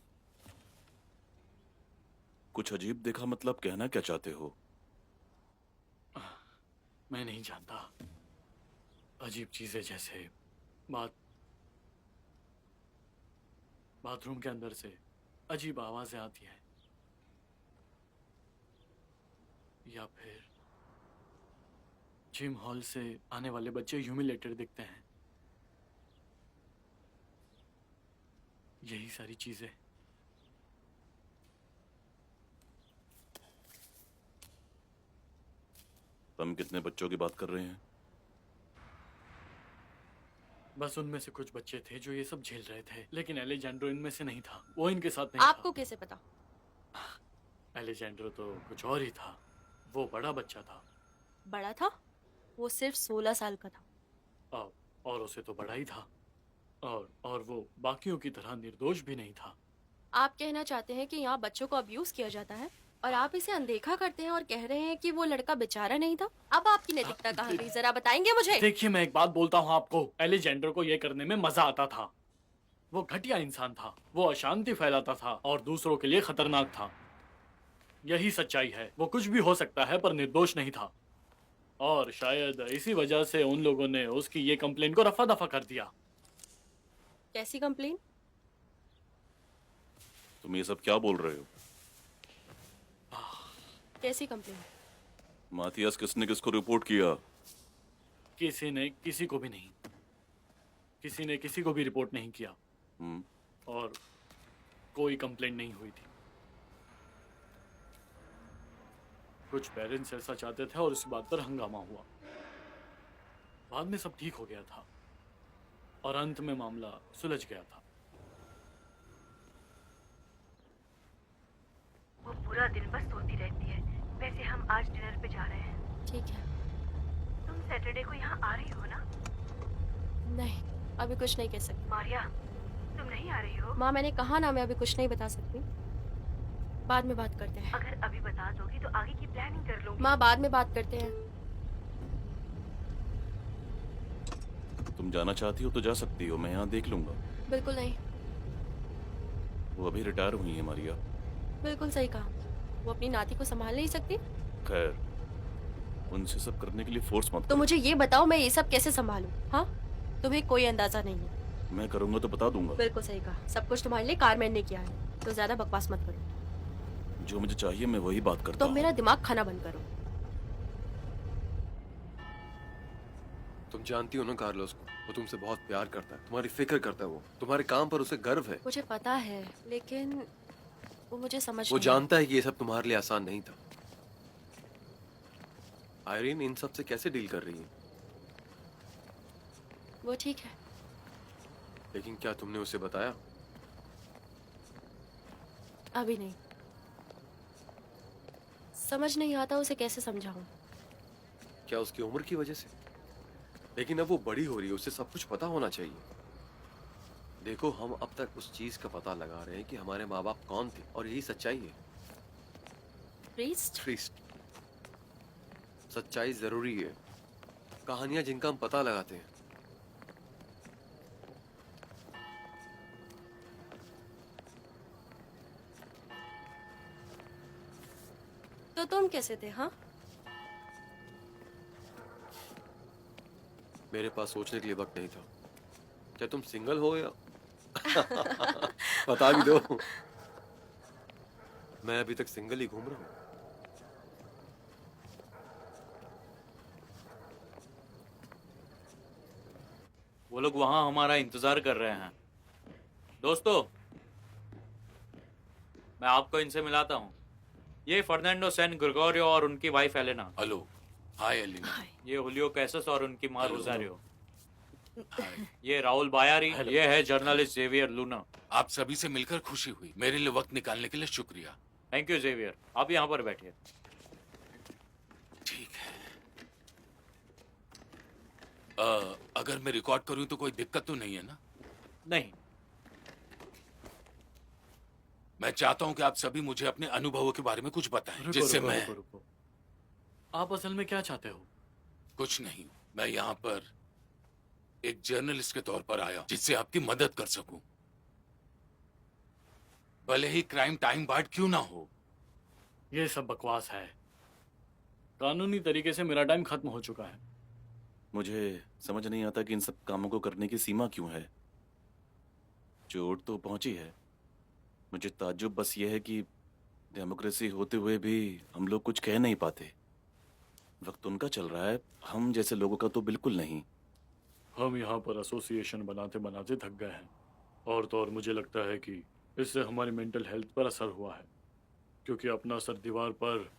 कुछ अजीब देखा मतलब कहना क्या चाहते हो? मैं नहीं जानता। अजीब चीजें जैसे बाथरूम के अंदर से अजीब आवाजें आती हैं, या फिर जिम हॉल से आने वाले बच्चे ह्यूमिलेटेड दिखते हैं। यही सारी चीजें। तुम कितने बच्चों की बात कर रहे हैं? बस उनमें से कुछ बच्चे थे जो ये सब झेल रहे थे, लेकिन एलेजेंड्रो इनमें से नहीं था। वो इनके साथ नहीं आपको कैसे पता? था। एलेजेंड्रो तो कुछ और ही था। वो बड़ा बच्चा था। बड़ा था? वो सिर्फ 16 साल का था। और उसे तो बड़ा ही था। और वो बाकियों की तरह निर्दोष भी नहीं था। आप कहना चाहते हैं कि यहाँ बच्चों को अब्यूज किया जाता है और आप इसे अनदेखा करते हैं और कह रहे हैं कि वो लड़का बेचारा नहीं था? अब आपकी नैतिकता कहाँ गई, जरा बताएंगे मुझे? देखिए, मैं एक बात बोलता हूँ आपको, एलेजेंड्रो को ये करने में मजा आता था। वो घटिया इंसान था। वो अशांति फैलाता था और दूसरों के लिए खतरनाक था। यही सच्चाई है। वो कुछ भी हो सकता है पर निर्दोष नहीं था। और शायद इसी वजह से उन लोगों ने उसकी ये कंप्लेन को रफा दफा कर दिया। कैसी कंप्लेन? तुम ये सब क्या बोल रहे हो? कैसी कंप्लेन? माथियास किसने किसको रिपोर्ट किया? किसी ने किसी को भी नहीं। किसी ने किसी को भी रिपोर्ट नहीं किया। और कोई कंप्लेंट नहीं हुई थी। कुछ पेरेंट्स ऐसा चाहते थे और इस बात पर हंगामा हुआ। बाद में सब ठीक हो गया था और अंत में मामला सुलझ गया था। वो पूरा दिन बस सोती रहती है। वैसे हम आज डिनर पे जा रहे हैं। ठीक है। तुम सैटरडे को यहाँ आ रही हो ना? नहीं, अभी कुछ नहीं कह सकती। मारिया, तुम नहीं आ रही हो? माँ, मैंने कहा ना, मैं अभी कुछ नहीं बता सकती। बाद में बात करते हैं। अगर अभी बता दोगी तो आगे की प्लानिंग कर लूंगी। माँ, बाद में बात करते हैं। तुम जाना चाहती हो तो जा सकती हो, मैं यहाँ देख लूंगा। बिल्कुल नहीं। वो अभी रिटायर हुई है मारिया। बिल्कुल सही कहा। वो अपनी नाती को संभाल नहीं सकती। खैर, उनसे सब करने के लिए फोर्स मत तो करो। मुझे ये बताओ, मैं ये सब कैसे संभालूं? हाँ, तुम्हें कोई अंदाजा नहीं है। मैं करूंगा तो बता दूंगा। बिल्कुल सही कहा। सब कुछ तुम्हारे लिए कारमैन ने किया है, तो ज्यादा बकवास मत करो। जो मुझे चाहिए मैं वही बात करता तो हूँ। मेरा दिमाग खाना बंद करो। तुम जानती हो ना कार्लोस को, वो तुमसे बहुत प्यार करता है, तुम्हारी फिक्र करता है। वो तुम्हारे काम पर उसे गर्व है। मुझे पता है, लेकिन वो मुझे समझ वो नहीं। जानता है कि ये सब तुम्हारे लिए आसान नहीं था। आयरीन इन सब से कैसे डील कर रही है? वो ठीक है। लेकिन क्या तुमने उसे बताया? अभी नहीं। समझ नहीं आता उसे कैसे समझाऊं। क्या उसकी उम्र की वजह से? लेकिन अब वो बड़ी हो रही है, उसे सब कुछ पता होना चाहिए। देखो, हम अब तक उस चीज का पता लगा रहे हैं कि हमारे माँ बाप कौन थे, और यही सच्चाई है। प्रीस्ट? प्रीस्ट। सच्चाई जरूरी है। कहानियां जिनका हम पता लगाते हैं। तो तो तुम कैसे थे? हाँ, मेरे पास सोचने के लिए वक्त नहीं था। क्या तुम सिंगल हो या बता भी दो। मैं अभी तक सिंगल ही घूम रहा हूँ। वो लोग वहां हमारा इंतजार कर रहे हैं। दोस्तों, मैं आपको इनसे मिलाता हूँ। ये फर्नांडो सैन ग्रेगोरियो और उनकी वाइफ एलेना। हेलो। हाय एलिना। ये हुलियो कैसस और उनकी माँ हेलो। रोजारियो। हाय। ये राहुल बायारी। ये है जर्नलिस्ट जेवियर लूना। आप सभी से मिलकर खुशी हुई। मेरे लिए वक्त निकालने के लिए शुक्रिया। Thank you Xavier. आप यहाँ पर बैठिए। ठीक है। अगर मैं रिकॉर्ड करूं तो कोई दिक्कत तो नहीं है ना? नहीं, मैं चाहता हूं कि आप सभी मुझे अपने अनुभवों के बारे में कुछ बताएं, जिससे मैं रुको। आप असल में क्या चाहते हो? कुछ नहीं। मैं यहाँ पर एक जर्नलिस्ट के तौर पर आया जिससे आपकी मदद कर सकूं। भले ही क्राइम टाइम बार्ड क्यों ना हो। ये सब बकवास है। कानूनी तरीके से मेरा टाइम खत्म हो चुका है। मुझे समझ नहीं आता कि इन सब कामों को करने की सीमा क्यों है। चोट तो पहुंची है। मुझे ताज्जुब बस ये है कि डेमोक्रेसी होते हुए भी हम लोग कुछ कह नहीं पाते। वक्त उनका चल रहा है, हम जैसे लोगों का तो बिल्कुल नहीं। हम यहाँ पर एसोसिएशन बनाते बनाते थक गए हैं। और तो और मुझे लगता है कि इससे हमारी मेंटल हेल्थ पर असर हुआ है, क्योंकि अपना सर दीवार पर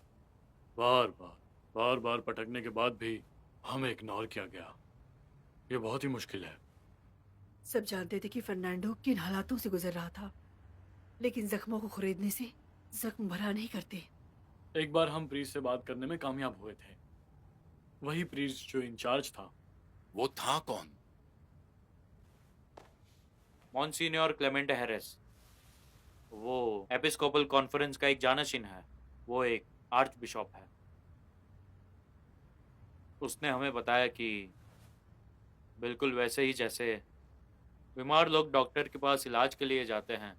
बार बार पटकने के बाद भी हमें इग्नोर किया गया। ये बहुत ही मुश्किल है। सब जानते थे कि फर्नांडो किन हालातों से गुजर रहा था, लेकिन जख्मों को खरीदने से जख्म भरा नहीं करते। एक बार हम प्रीस्ट से बात करने में कामयाब हुए थे। वही प्रीस्ट जो इंचार्ज था। वो था कौन? मॉन्सिन्योर क्लेमेंट हैरिस। वो एपिस्कोपल कॉन्फ्रेंस का एक जानशीन है। वो एक आर्च बिशॉप है। उसने हमें बताया कि बिल्कुल वैसे ही जैसे बीमार लोग डॉक्टर के पास इलाज के लिए जाते हैं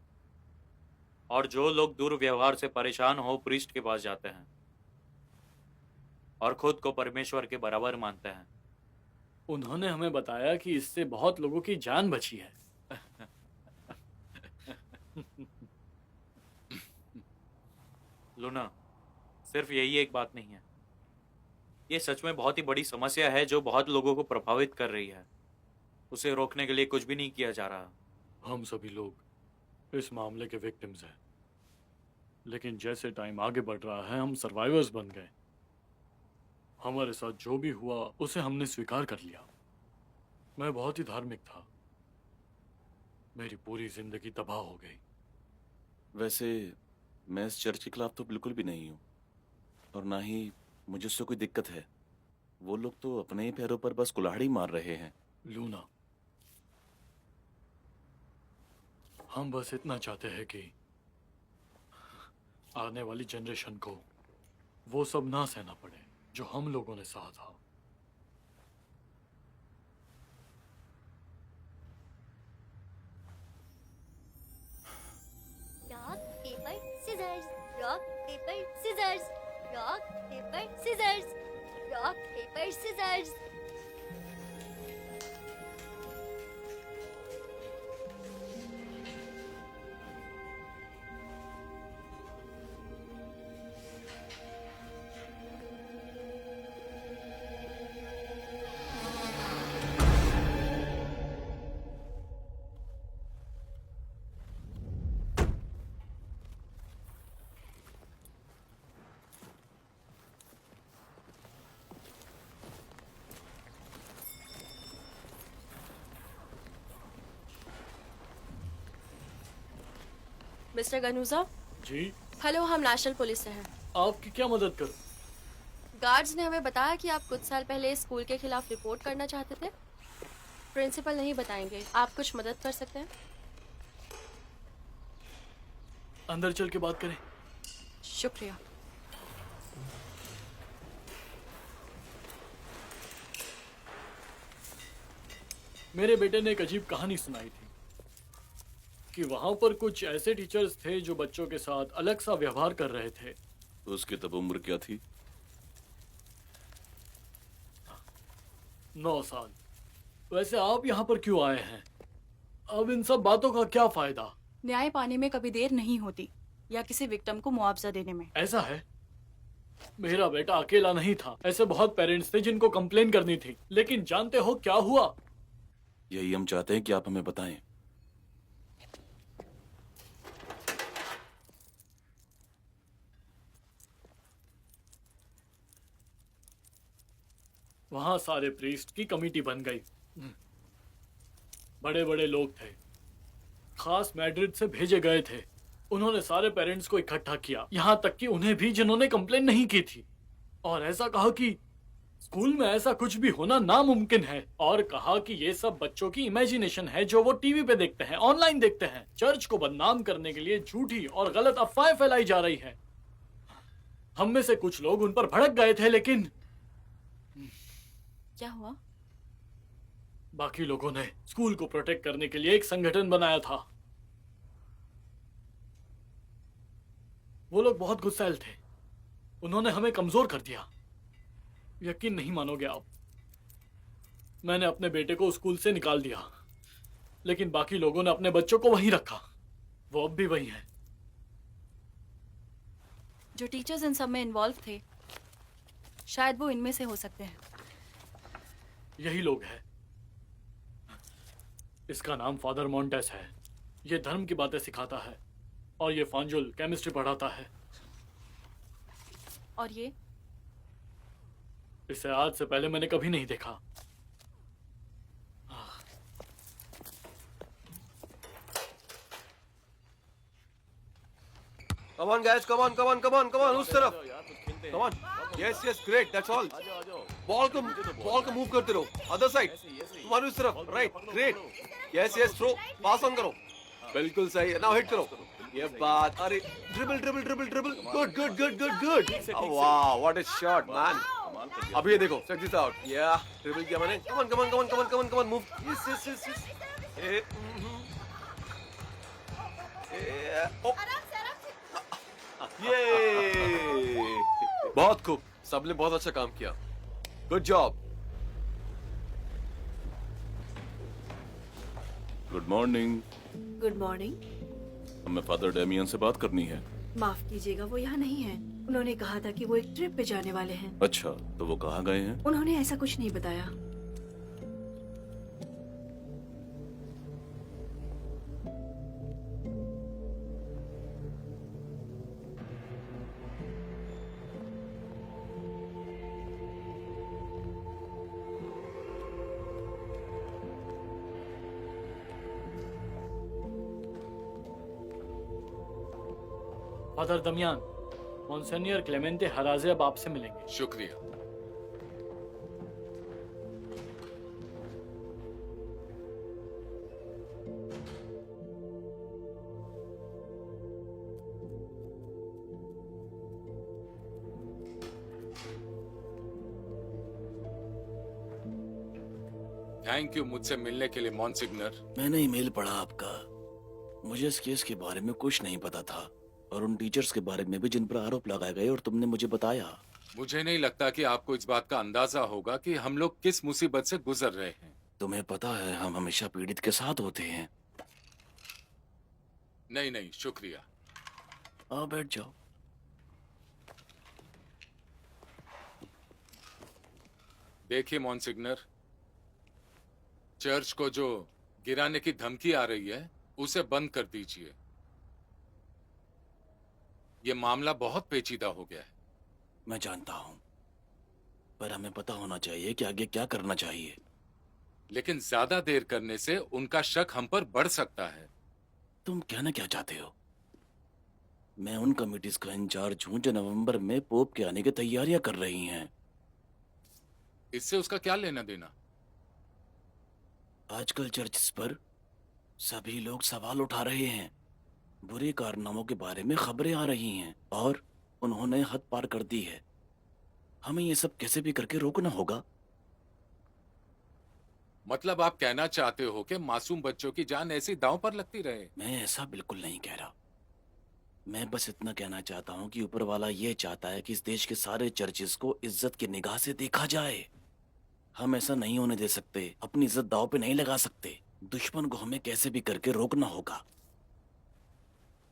और जो लोग दुर्व्यवहार से परेशान हो प्रीस्ट के पास जाते हैं और खुद को परमेश्वर के बराबर मानते हैं। उन्होंने हमें बताया कि इससे बहुत लोगों की जान बची है। लूना, सिर्फ यही एक बात नहीं है। ये सच में बहुत ही बड़ी समस्या है जो बहुत लोगों को प्रभावित कर रही है। उसे रोकने के लिए कुछ भी नहीं किया जा रहा। हम सभी लोग इस मामले के विक्टिम्स हैं, लेकिन जैसे टाइम आगे बढ़ रहा है हम सर्वाइवर्स बन गए। हमारे साथ जो भी हुआ उसे हमने स्वीकार कर लिया। मैं बहुत ही धार्मिक था। मेरी पूरी जिंदगी तबाह हो गई। वैसे मैं इस चर्च के खिलाफ तो बिल्कुल भी नहीं हूँ, और ना ही मुझे उससे कोई दिक्कत है। वो लोग तो अपने ही पैरों पर बस कुल्हाड़ी मार रहे हैं। लूना, हम बस इतना चाहते हैं कि आने वाली जनरेशन को वो सब ना सहना पड़े जो हम लोगों ने सहा था। Rock, paper, scissors. Rock, paper, scissors. Rock, paper, scissors. Rock, paper, scissors. Mister Ganuja, ji, hello, हम नेशनल पुलिस से हैं। आपकी क्या मदद करूं? गार्ड्स ने हमें बताया कि आप कुछ साल पहले स्कूल के खिलाफ रिपोर्ट करना चाहते थे। प्रिंसिपल नहीं बताएंगे, आप कुछ मदद कर सकते हैं? अंदर चल के बात करें। शुक्रिया। मेरे बेटे ने एक अजीब कहानी सुनाई थी कि वहां पर कुछ ऐसे टीचर्स थे जो बच्चों के साथ अलग सा व्यवहार कर रहे थे। उसकी तब उम्र क्या थी? 9 साल। वैसे आप यहाँ पर क्यों आए हैं? अब इन सब बातों का क्या फायदा? न्याय पाने में कभी देर नहीं होती, या किसी विक्टिम को मुआवजा देने में। ऐसा है? मेरा बेटा अकेला नहीं था, ऐसे बहुत पेरेंट्स थे जिनको कंप्लेन करनी थी। लेकिन जानते हो क्या हुआ? यही हम चाहते हैं कि आप हमें बताएं। वहां सारे प्रीस्ट की कमेटी बन गई। बड़े बड़े लोग थे, खास मैड्रिड से भेजे गए थे। उन्होंने सारे पेरेंट्स को इकट्ठा किया, यहाँ तक कि उन्हें भी जिन्होंने कंप्लेन नहीं की थी, और ऐसा कहा कि स्कूल में ऐसा कुछ भी होना नामुमकिन है, और कहा कि ये सब बच्चों की इमेजिनेशन है जो वो टीवी पे देखते हैं, ऑनलाइन देखते हैं। चर्च को बदनाम करने के लिए झूठी और गलत अफवाहें फैलाई जा रही हैं। हम में से कुछ लोग उन पर भड़क गए थे, लेकिन क्या हुआ? बाकी लोगों ने स्कूल को प्रोटेक्ट करने के लिए एक संगठन बनाया था। वो लोग बहुत गुस्सैल थे, उन्होंने हमें कमजोर कर दिया। यकीन नहीं मानोगे आप, मैंने अपने बेटे को स्कूल से निकाल दिया, लेकिन बाकी लोगों ने अपने बच्चों को वहीं रखा। वो अब भी वहीं हैं। जो टीचर्स इन सब में इन्वॉल्व थे, शायद वो इनमें से हो सकते हैं। यही लोग हैं। इसका नाम फादर मोंटेस है। ये धर्म की बातें सिखाता है, और ये फांजुल केमिस्ट्री पढ़ाता है। और ये इसे आज से पहले मैंने कभी नहीं देखा। Come on guys, come on, come on, come on, come on, उस तरफ। Come on. Yes, yes, great, that's all. Ball को मूव करते रहो, अदर साइड। तुम्हारी उस तरफ, right, great. Yes yes, throw, pass on करो। बिल्कुल सही, नाउ हिट करो। ये बात, अरे dribble dribble dribble dribble, good good good good good. वाह, व्हाट अ शॉट मैन। अभी ये देखो, चेक दिस आउट। या ड्रिबल किया मैंने। Come on come on come on come on come on come on, move. Yes yes yes yes. ये बहुत खूब, सबने बहुत अच्छा काम किया। Good job. Good morning. Good morning. हमें फादर डेमियन से बात करनी है। माफ कीजिएगा, वो यहाँ नहीं है। उन्होंने कहा था कि वो एक ट्रिप पे जाने वाले हैं। अच्छा, तो वो कहाँ गए हैं? उन्होंने ऐसा कुछ नहीं बताया। फादर दमियान, मॉन्सेनियर क्लेमेंटे हराजे अब आपसे मिलेंगे। शुक्रिया। थैंक यू मुझसे मिलने के लिए मॉन्सिग्नर। मैंने ईमेल पढ़ा आपका। मुझे इस केस के बारे में कुछ नहीं पता था, और उन टीचर्स के बारे में भी जिन पर आरोप लगाए गए, और तुमने मुझे बताया। मुझे नहीं लगता कि आपको इस बात का अंदाजा होगा कि हम लोग किस मुसीबत से गुजर रहे हैं। तुम्हें पता है, हम हमेशा पीड़ित के साथ होते हैं। नहीं नहीं, शुक्रिया। आओ बैठ जाओ। देखिए मॉन्सिग्नर, चर्च को जो गिराने की धमकी आ रही है उसे बंद कर दीजिए। ये मामला बहुत पेचीदा हो गया है। मैं जानता हूं, पर हमें पता होना चाहिए कि आगे क्या करना चाहिए। लेकिन ज्यादा देर करने से उनका शक हम पर बढ़ सकता है। तुम कहना क्या चाहते हो? मैं उन कमिटीज का इंचार्ज हूं जो नवंबर में पोप के आने की तैयारियां कर रही हैं। इससे उसका क्या लेना देना? आजकल चर्च पर सभी लोग सवाल उठा रहे हैं। बुरे कारनामों के बारे में खबरें आ रही हैं, और उन्होंने हद पार कर दी है। हमें ये सब कैसे भी करके रोकना होगा। मतलब आप कहना चाहते हो कि मासूम बच्चों की जान ऐसी दांव पर लगती रहे? मैं ऐसा बिल्कुल नहीं कह रहा। मैं बस इतना कहना चाहता हूँ कि ऊपर वाला ये चाहता है कि इस देश के सारे चर्चेस को इज्जत की निगाह से देखा जाए। हम ऐसा नहीं होने दे सकते, अपनी इज्जत दांव पे नहीं लगा सकते। दुश्मन को हमें कैसे भी करके रोकना होगा।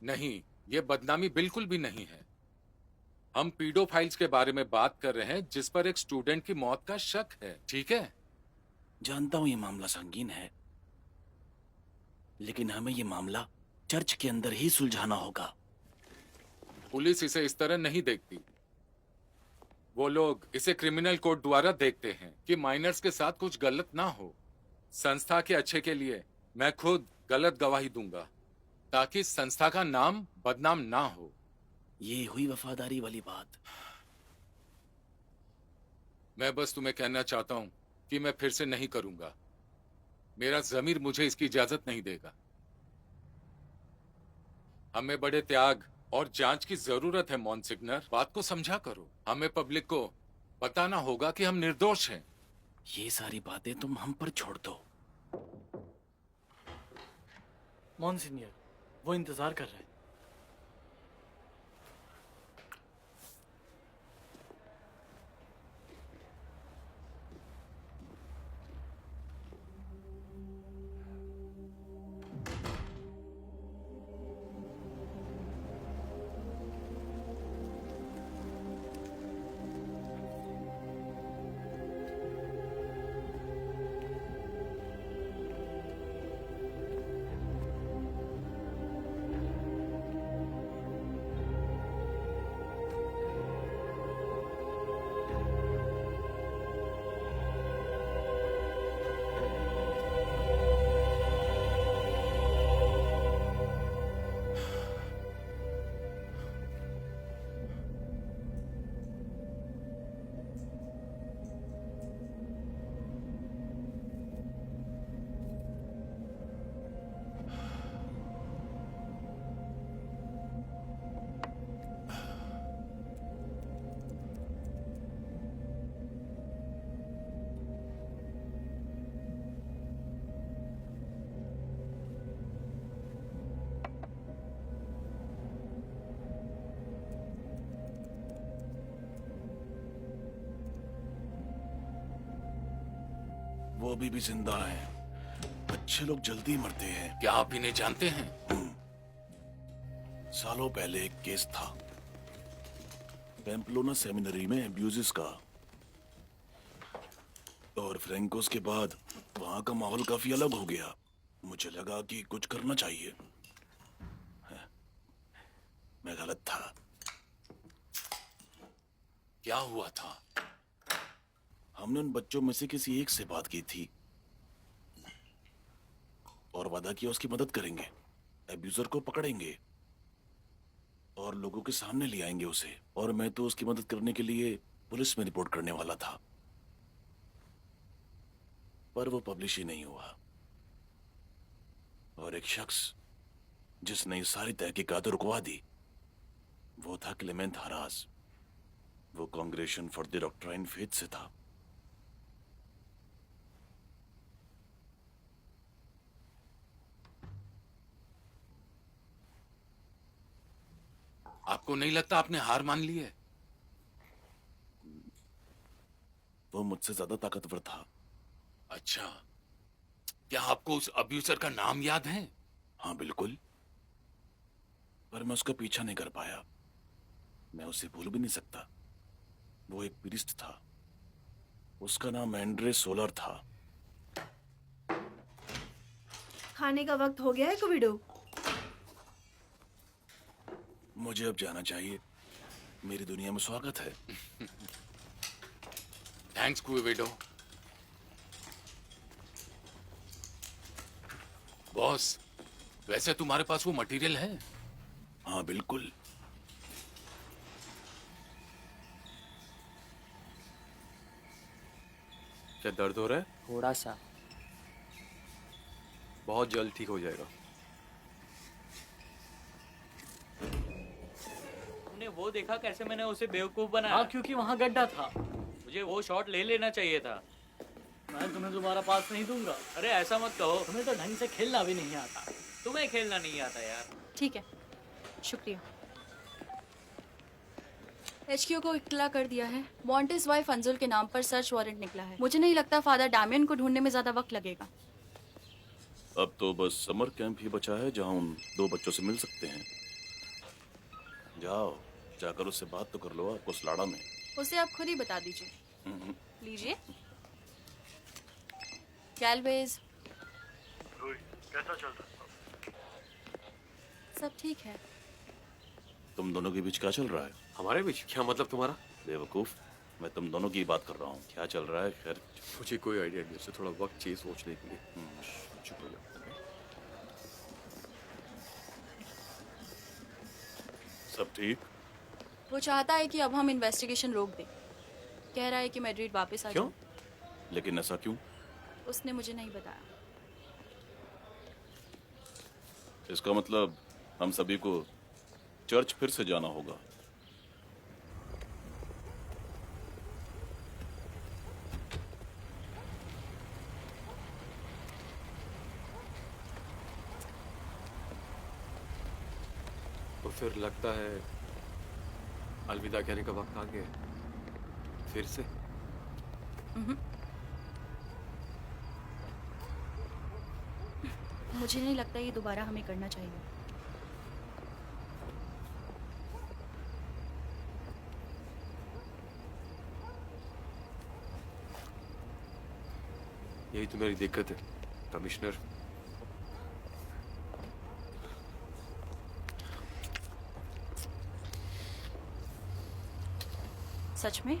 नहीं, ये बदनामी बिल्कुल भी नहीं है। हम पीडोफाइल्स के बारे में बात कर रहे हैं जिस पर एक स्टूडेंट की मौत का शक है, ठीक है? जानता हूं ये मामला संगीन है, लेकिन हमें ये मामला चर्च के अंदर ही सुलझाना होगा। पुलिस इसे इस तरह नहीं देखती। वो लोग इसे क्रिमिनल कोड द्वारा देखते हैं कि माइनर्स के साथ कुछ गलत ना हो। संस्था के अच्छे के लिए मैं खुद गलत गवाही दूंगा ताकि संस्था का नाम बदनाम ना हो। ये हुई वफादारी वाली बात। मैं बस तुम्हें कहना चाहता हूं कि मैं फिर से नहीं करूंगा। मेरा जमीर मुझे इसकी इजाजत नहीं देगा। हमें बड़े त्याग और जांच की जरूरत है मॉन्सिग्नर। बात को समझा करो। हमें पब्लिक को बताना होगा कि हम निर्दोष हैं। ये सारी बातें तुम हम पर छोड़ दो। मॉन्सिनियर, वो इंतजार कर रहे हैं। वो अभी भी जिंदा है। अच्छे लोग जल्दी मरते हैं। क्या आप इन्हें जानते हैं? सालों पहले एक केस था पेम्पलोना सेमिनरी में अब्यूजेस का, और फ्रैंकोस के बाद वहां का माहौल काफी अलग हो गया। मुझे लगा कि कुछ करना चाहिए। मैं गलत था। क्या हुआ था? हमने उन बच्चों में से किसी एक से बात की थी और वादा किया उसकी मदद करेंगे, अब्यूजर को पकड़ेंगे और लोगों के सामने ले आएंगे उसे। और मैं तो उसकी मदद करने के लिए पुलिस में रिपोर्ट करने वाला था, पर वो पब्लिश ही नहीं हुआ। और एक शख्स जिसने ये सारी तहकीकात रुकवा दी, वो था क्लेमेंट हरास। वो कांग्रेशन फॉर द डॉक्ट्राइन फेथ से था। आपको नहीं लगता आपने हार मान ली है? वो मुझसे ज्यादा ताकतवर था। अच्छा, क्या आपको उस अब्यूजर का नाम याद है? हाँ बिल्कुल, पर मैं उसका पीछा नहीं कर पाया। मैं उसे भूल भी नहीं सकता। वो एक प्रीस्ट था। उसका नाम एंड्रे सोलर था। खाने का वक्त हो गया है कुविडो। मुझे अब जाना चाहिए। मेरी दुनिया में स्वागत है। थैंक्स कुविडो। बॉस, वैसे तुम्हारे पास वो मटेरियल है? हाँ बिल्कुल। क्या दर्द हो रहा है? थोड़ा सा। बहुत जल्द ठीक हो जाएगा। तुमने वो देखा कैसे मैंने उसे बेवकूफ बनाया? हाँ, क्योंकि वहाँ गड्ढा था। मुझे वो शॉट ले लेना चाहिए था। मैं तुम्हें दोबारा पास नहीं दूंगा। अरे ऐसा मत कहो। तुम्हें तो ढंग से खेलना भी नहीं आता। तुम्हें खेलना नहीं आता यार। ठीक है, शुक्रिया। एचक्यू को इत्तला कर दिया है। मॉन्टेस वाइफ अंजुल के नाम पर सर्च वारंट निकला है। मुझे नहीं लगता फादर डैमियन को ढूंढने में ज्यादा वक्त लगेगा। अब तो बस समर कैंप ही बचा है जहां उन 2 बच्चों से मिल सकते हैं। जाओ, जाकर उससे बात तो कर लो आपको सलाड़ा में। उसे आप खुद ही बता दीजिए। लीजिए। गैलवेज। कैसा चल रहा है? सब ठीक है। तुम दोनों के बीच क्या चल रहा है? हमारे बीच क्या मतलब तुम्हारा? बेवकूफ, मैं तुम दोनों की बात कर रहा हूँ। क्या चल रहा है? खैर, मुझे कोई आइडिया नहीं, उससे थोड़ा वक्त चाहिए सोचने के लिए। चुप हो जाओ। सब ठीक? वो चाहता है कि अब हम इन्वेस्टिगेशन रोक दें। कह रहा है कि मैड्रिड वापस आ क्यों? जाऊं। लेकिन ऐसा क्यों? उसने मुझे नहीं बताया। इसका मतलब हम सभी को चर्च फिर से जाना होगा। तो फिर लगता है अलविदा कहने का वक्त आ गया है। फिर से मुझे नहीं लगता ये दोबारा हमें करना चाहिए। यही तो मेरी दिक्कत है कमिश्नर। सच में?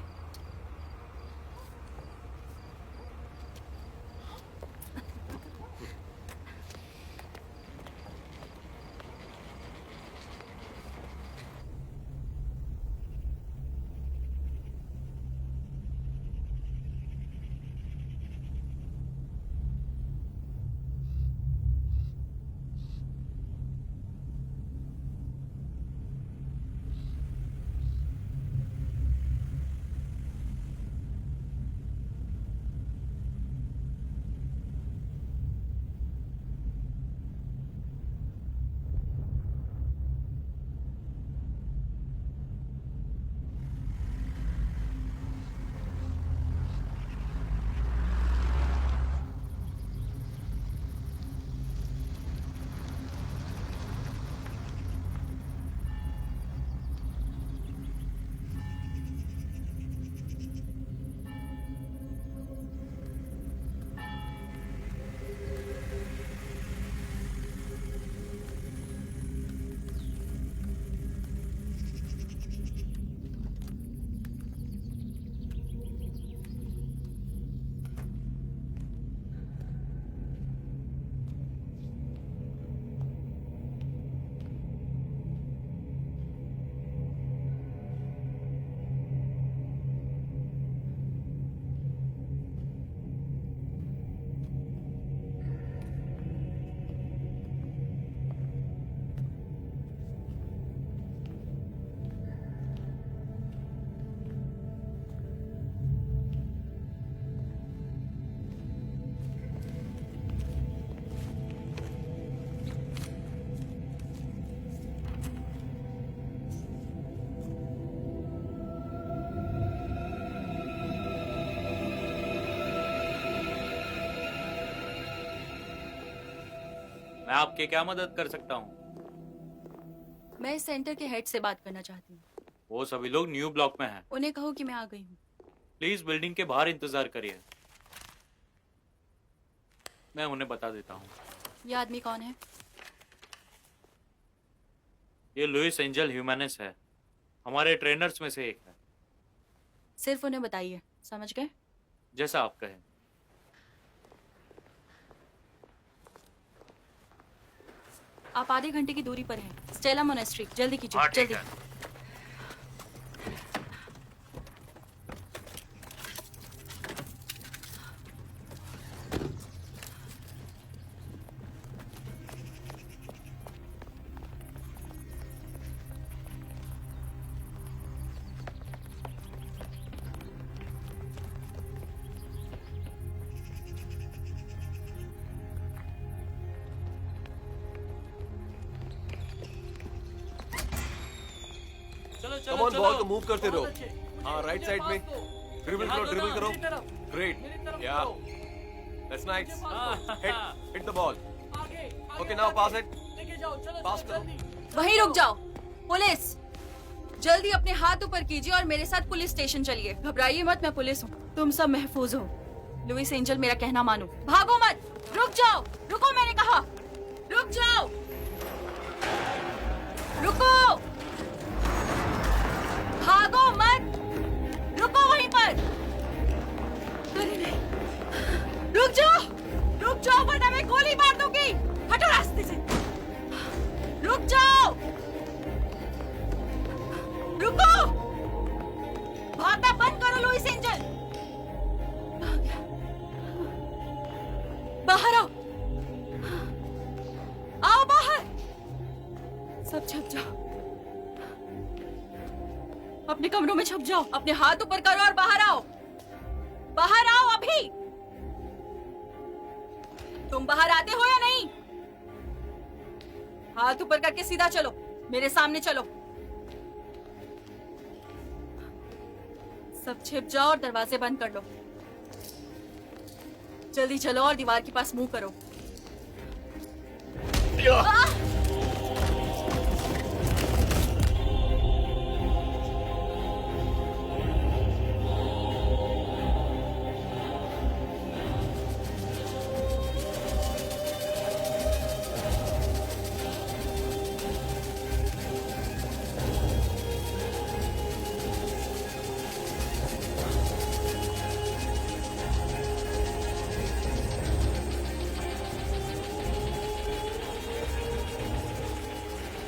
मैं आपकी क्या मदद कर सकता हूँ? मैं इस सेंटर के हेड से बात करना चाहती हूँ। वो सभी लोग न्यू ब्लॉक में हैं। उन्हें कहो कि मैं आ गई हूँ। प्लीज बिल्डिंग के बाहर इंतजार करिए, मैं उन्हें बता देता हूँ। ये आदमी कौन है? ये लुइस एंजल ह्यूमैनिस है, हमारे ट्रेनर्स में से एक है। सिर्फ उन्हें बताइए, समझ गए? जैसा आप कहें। आप आधे घंटे की दूरी पर हैं, स्टेला मोनेस्ट्री। जल्दी कीजिए, जल्दी। कम ऑन, बॉल को मूव करते रहो। हाँ, राइट साइड में ड्रिबल करो। ग्रेट, या that's nice. Hit the ball. Okay, now pass it. Pass करो। वहीं रुक जाओ। पुलिस, जल्दी अपने हाथ ऊपर कीजिए और मेरे साथ पुलिस स्टेशन चलिए। घबराइए मत, मैं पुलिस हूँ। तुम सब महफूज हो। लुइस एंजल, मेरा कहना मानो। भागो मत, रुक जाओ। रुको, मैंने कहा रुक जाओ। रुको, भागो मत, रुको वहीं पर। अरे नहीं, रुक जाओ वरना मैं गोली मार दूंगी। हटो रास्ते से, रुक जाओ। रुको, भागना बंद करो लुइस एंजल। बाहर आओ, आओ बाहर। सब छुप जाओ, अपने कमरों में छुप जाओ। अपने हाथ ऊपर करो और बाहर आओ। बाहर आओ अभी। तुम बाहर आते हो या नहीं? हाथ ऊपर करके सीधा चलो, मेरे सामने चलो। सब छिप जाओ और दरवाजे बंद कर लो। जल्दी चलो और दीवार के पास मुंह करो।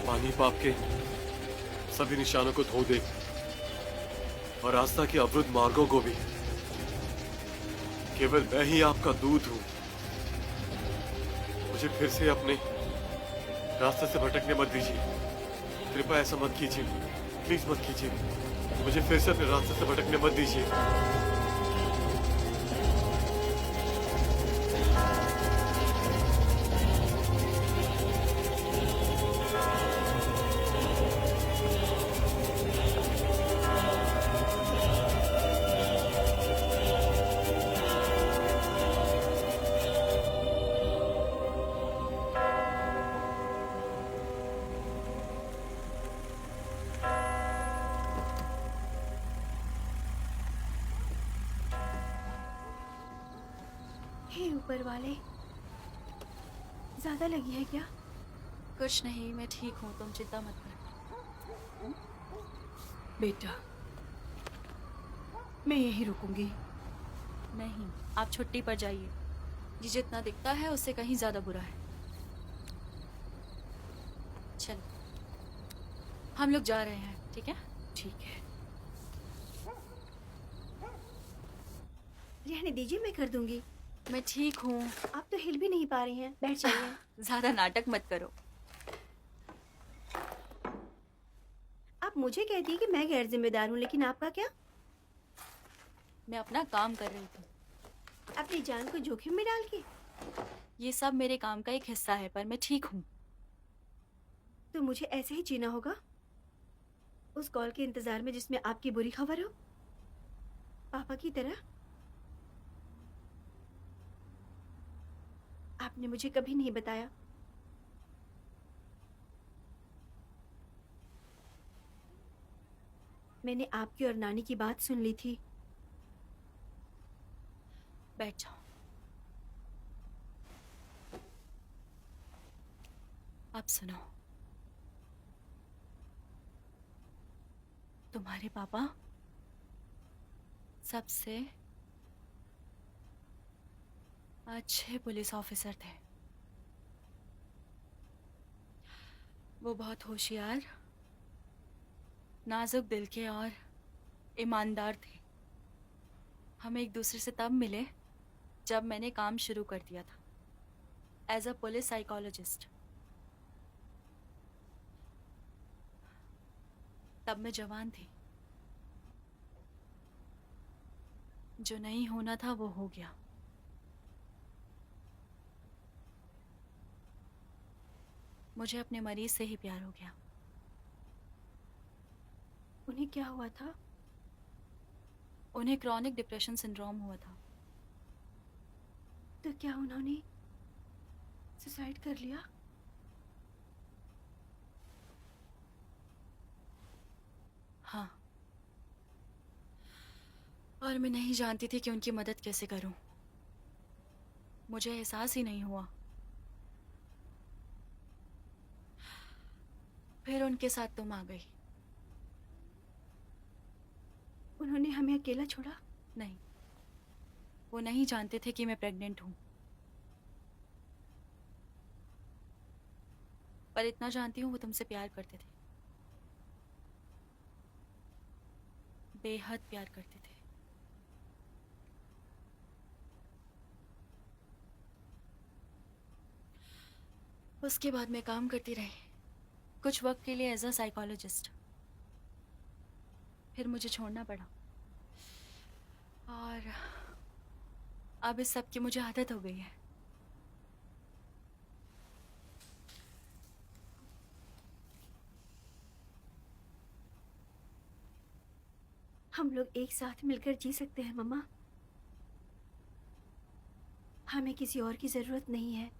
पानी पाप के सभी निशानों को धो दे और रास्ता के अवरुद्ध मार्गों को भी। केवल मैं ही आपका दूत हूं। मुझे फिर से अपने रास्ते से भटकने मत दीजिए। कृपया ऐसा मत कीजिए, प्लीज मत कीजिए। मुझे फिर से अपने रास्ते से भटकने मत दीजिए। हे ऊपर वाले, ज्यादा लगी है क्या? कुछ नहीं, मैं ठीक हूँ, तुम चिंता मत करो। बेटा, मैं यहीं रुकूंगी। नहीं, आप छुट्टी पर जाइए। ये जितना दिखता है उससे कहीं ज्यादा बुरा है। चलो, हम लोग जा रहे हैं, ठीक है? ठीक है, रहने दीजिए, मैं कर दूंगी। मैं ठीक हूँ। आप तो हिल भी नहीं पा रही हैं। बैठ जाइए। ज्यादा नाटक मत करो। आप मुझे कहती हैं कि मैं गैर जिम्मेदार हूँ, लेकिन आपका क्या? मैं अपना काम कर रही थी। अपनी जान को जोखिम में डाल के? ये सब मेरे काम का एक हिस्सा है, पर मैं ठीक हूँ। तो मुझे ऐसे ही जीना होगा, उस कॉल के इंतजार में जिसमें आपकी बुरी खबर हो, पापा की तरह। आपने मुझे कभी नहीं बताया। मैंने आपकी और नानी की बात सुन ली थी। बैठ जाओ। अब सुनो, तुम्हारे पापा सबसे अच्छे पुलिस ऑफिसर थे। वो बहुत होशियार, नाजुक दिल के और ईमानदार थे। हम एक दूसरे से तब मिले जब मैंने काम शुरू कर दिया था एज अ पुलिस साइकोलॉजिस्ट। तब मैं जवान थी। जो नहीं होना था वो हो गया। मुझे अपने मरीज से ही प्यार हो गया। उन्हें क्या हुआ था? उन्हें क्रॉनिक डिप्रेशन सिंड्रोम हुआ था। तो क्या उन्होंने सुसाइड कर लिया? हाँ, और मैं नहीं जानती थी कि उनकी मदद कैसे करूं। मुझे एहसास ही नहीं हुआ। फिर उनके साथ तुम आ गई। उन्होंने हमें अकेला छोड़ा? नहीं, वो नहीं जानते थे कि मैं प्रेग्नेंट हूं, पर इतना जानती हूँ वो तुमसे प्यार करते थे, बेहद प्यार करते थे। उसके बाद मैं काम करती रही कुछ वक्त के लिए एज अ साइकोलॉजिस्ट। फिर मुझे छोड़ना पड़ा और अब इस सब की मुझे आदत हो गई है। हम लोग एक साथ मिलकर जी सकते हैं मम्मा। हमें किसी और की जरूरत नहीं है।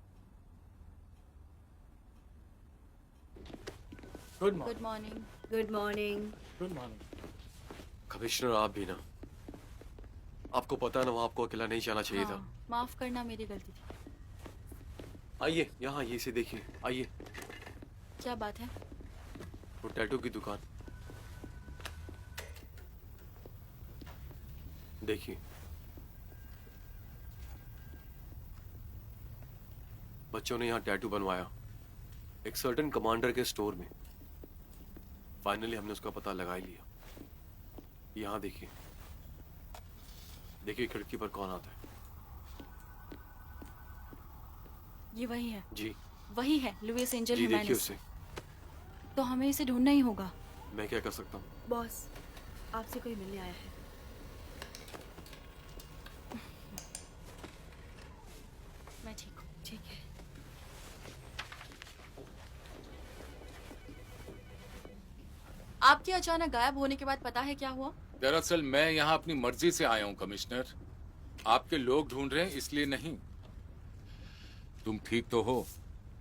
Good good morning. Morning. Good morning. Good morning. Commissioner, आप भी ना, आपको पता ना, वहाँ आपको अकेला नहीं जाना चाहिए था। माफ करना, मेरी गलती थी। आइए यहाँ, ये से देखिए, आइए। क्या बात है? वो टैटू की दुकान देखिए। बच्चों ने यहाँ टैटू बनवाया एक सर्टेन कमांडर के स्टोर में। फाइनली हमने उसका पता लगा ही लिया। यहाँ देखिए, देखिए खिड़की पर कौन आता है। ये वही है? जी वही है, लुइस एंजल जी, देखिए हिमेनेस। उसे। तो हमें इसे ढूंढना ही होगा। मैं क्या कर सकता हूँ? बॉस, आपसे कोई मिलने आया है। मैं ठीक हूँ। ठीक है। आपके अचानक गायब होने के बाद पता है क्या हुआ? दरअसल मैं यहाँ अपनी मर्जी से आया हूँ कमिश्नर। आपके लोग ढूंढ रहे हैं इसलिए नहीं। तुम ठीक तो हो?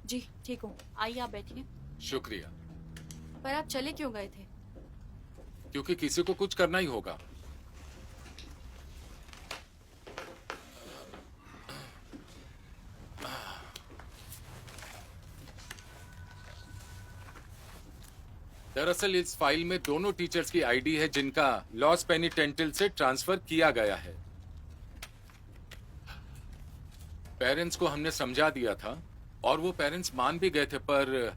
जी ठीक हूँ। आइए आप बैठिए। शुक्रिया। पर आप चले क्यों गए थे? क्योंकि किसी को कुछ करना ही होगा। दरअसल इस फाइल में दोनों टीचर्स की आईडी है जिनका लॉस पेनिटेंटियल से ट्रांसफर किया गया है। पेरेंट्स को हमने समझा दिया था और वो पेरेंट्स मान भी गए थे, पर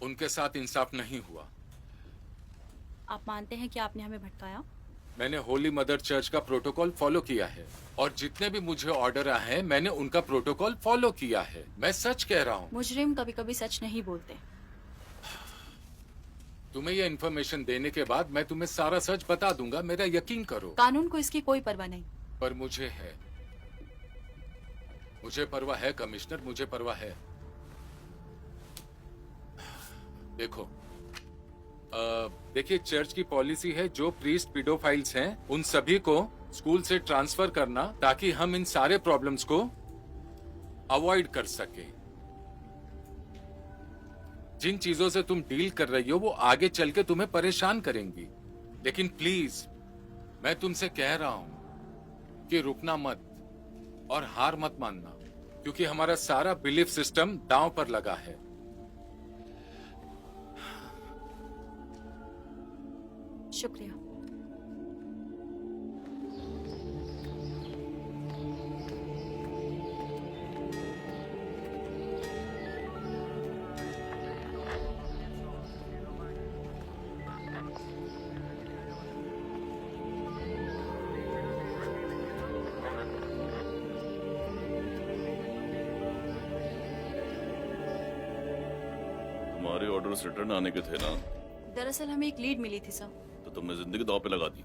उनके साथ इंसाफ नहीं हुआ। आप मानते हैं कि आपने हमें भटकाया? मैंने होली मदर चर्च का प्रोटोकॉल फॉलो किया है और जितने भी मुझे ऑर्डर आए हैं मैंने उनका प्रोटोकॉल फॉलो किया है। मैं सच कह रहा हूँ। मुजरिम कभी कभी सच नहीं बोलते। तुम्हें यह इन्फॉर्मेशन देने के बाद मैं तुम्हें सारा सच बता दूंगा, मेरा यकीन करो। कानून को इसकी कोई परवाह नहीं। पर मुझे है, मुझे परवाह है कमिश्नर, मुझे परवाह है। देखो, देखिए चर्च की पॉलिसी है जो प्रीस्ट पीडोफाइल्स हैं उन सभी को स्कूल से ट्रांसफर करना, ताकि हम इन सारे प्रॉब्लम्स को अवॉइड कर सकें। जिन चीजों से तुम डील कर रही हो वो आगे चल के तुम्हें परेशान करेंगी, लेकिन प्लीज मैं तुमसे कह रहा हूं कि रुकना मत और हार मत मानना, क्योंकि हमारा सारा बिलीफ सिस्टम दांव पर लगा है। शुक्रिया। हमारे ऑर्डर्स रिटर्न आने के थे ना, दरअसल हमें एक लीड मिली थी सर। तो तुमने जिंदगी दांव पे लगा दी।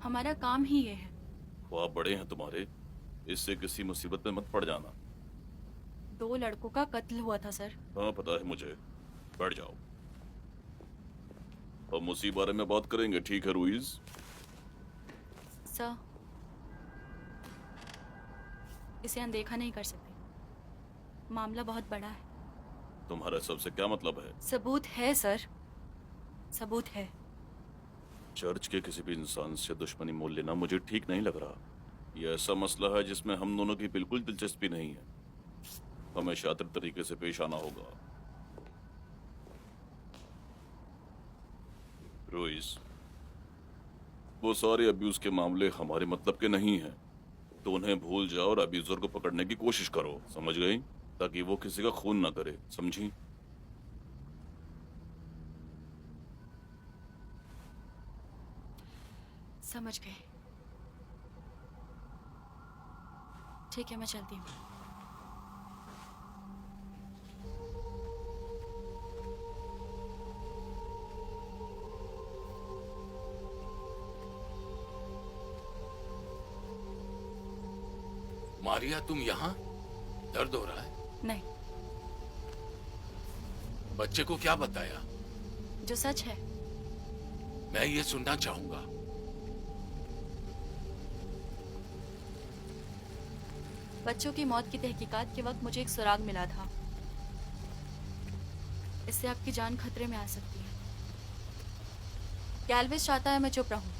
हमारा काम ही ये है। ख्वाब बड़े हैं तुम्हारे, इससे किसी मुसीबत में मत पड़ जाना। 2 लड़कों का कत्ल हुआ था सर। हाँ पता है मुझे, बैठ जाओ। हम उसी बारे में बात करेंगे, ठीक है रुइज? सर, इसे अनदेखा नहीं कर सकते। मामला बहुत बड़ा है। तुम्हारा सबसे क्या मतलब है? सबूत है सर, सबूत है। चर्च के किसी भी इंसान से दुश्मनी मोल लेना मुझे ठीक नहीं लग रहा। यह ऐसा मसला है जिसमें हम दोनों की बिल्कुल दिलचस्पी नहीं है। हमें शातिर तरीके से पेश आना होगा। रोइस, वो सारे अब्यूज के मामले हमारे मतलब के नहीं हैं, तो उन्हें भूल जाओ और अब्यूजर को पकड़ने की कोशिश करो, समझ गई? ताकि वो किसी का खून ना करे, समझी? समझ गए। ठीक है, मैं चलती हूँ। मारिया, तुम यहाँ? दर्द हो रहा है? नहीं, बच्चे को क्या बताया? जो सच है। मैं ये सुनना चाहूंगा। बच्चों की मौत की तहकीकात के वक्त मुझे एक सुराग मिला था। इससे आपकी जान खतरे में आ सकती है। गैल्वेज चाहता है मैं चुप रहूं।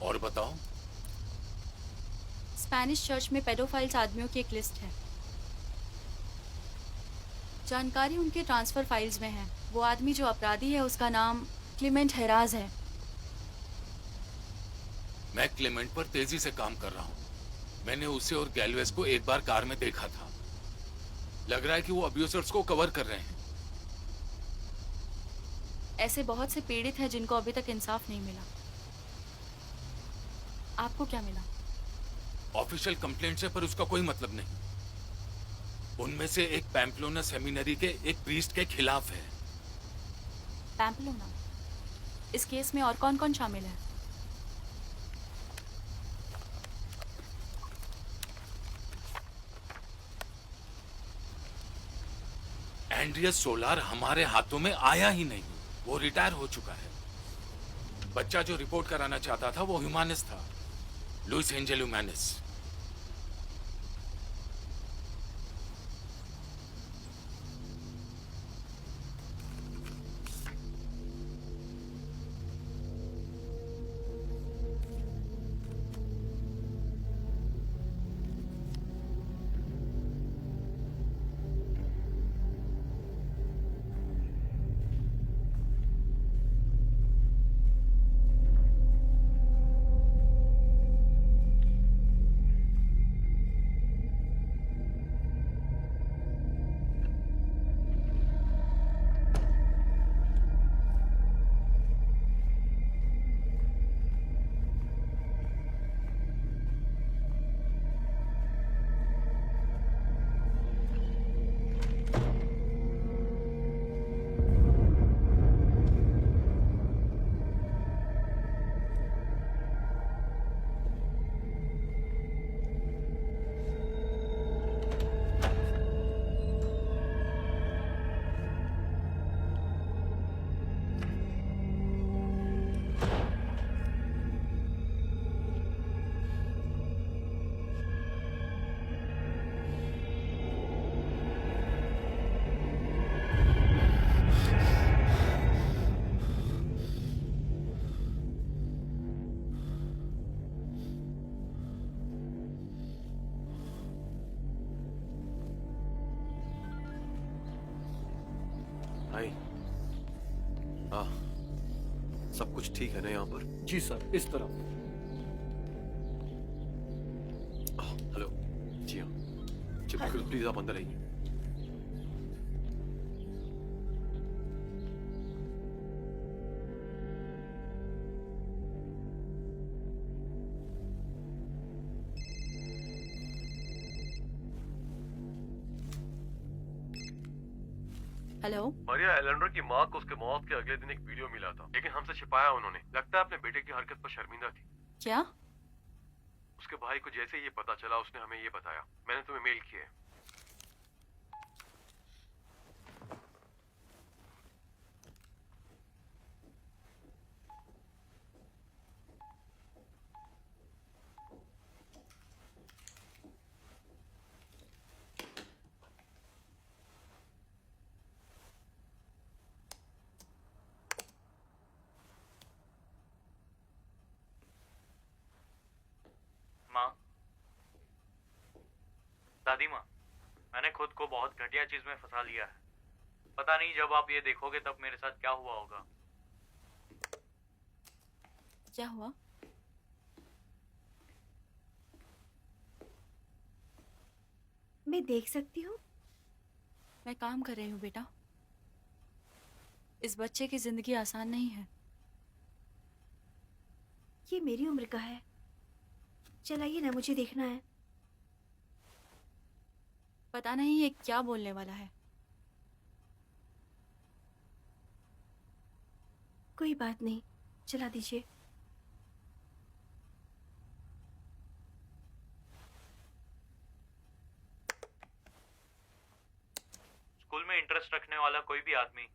और बताओ। स्पेनिश चर्च में पेडोफाइल्स आदमियों की एक लिस्ट है। जानकारी उनके ट्रांसफर फाइल्स में है। वो आदमी जो अपराधी है उसका नाम क्लीमेंट हेराज है। मैं क्लेमेंट पर तेजी से काम कर रहा हूँ। मैंने उसे और गैल्वेज को एक बार कार में देखा था। लग रहा है कि वो अब्यूजर्स को कवर कर रहे हैं। ऐसे बहुत से पीड़ित हैं जिनको अभी तक इंसाफ नहीं मिला। आपको क्या मिला? ऑफिशियल कंप्लेंट से, पर उसका कोई मतलब नहीं। उनमें से एक पैम्पलोना सेमिनरी के एक प्रीस्ट के खिलाफ है। पैम्पलोना? इस केस में और कौन कौन शामिल है? एंड्रियस सोलार हमारे हाथों में आया ही नहीं। वो रिटायर हो चुका है। बच्चा जो रिपोर्ट कराना चाहता था वो ह्यूमानिस था, लुइस एंजेल ह्यूमानिस। भाई, हाँ, सब कुछ ठीक है ना यहाँ पर? जी सर, इस तरफ। हेलो। जी हाँ जी, बिल्कुल, प्लीज आप अंदर आइए। हेलो। मारिया एलेंड्रो की माँ को उसके मौत के अगले दिन एक वीडियो मिला था, लेकिन हमसे छिपाया उन्होंने। लगता है अपने बेटे की हरकत पर शर्मिंदा थी। क्या? उसके भाई को जैसे ही ये पता चला उसने हमें ये बताया। मैंने तुम्हें मेल किया है। दादी माँ, मैंने खुद को बहुत घटिया चीज में फंसा लिया है। पता नहीं जब आप ये देखोगे तब मेरे साथ क्या हुआ होगा। क्या हुआ? मैं देख सकती हूँ? मैं काम कर रही हूँ बेटा। इस बच्चे की जिंदगी आसान नहीं है। ये मेरी उम्र का है। चलाइए ना, मुझे देखना है। पता नहीं ये क्या बोलने वाला है। कोई बात नहीं, चला दीजिए। स्कूल में इंटरेस्ट रखने वाला कोई भी आदमी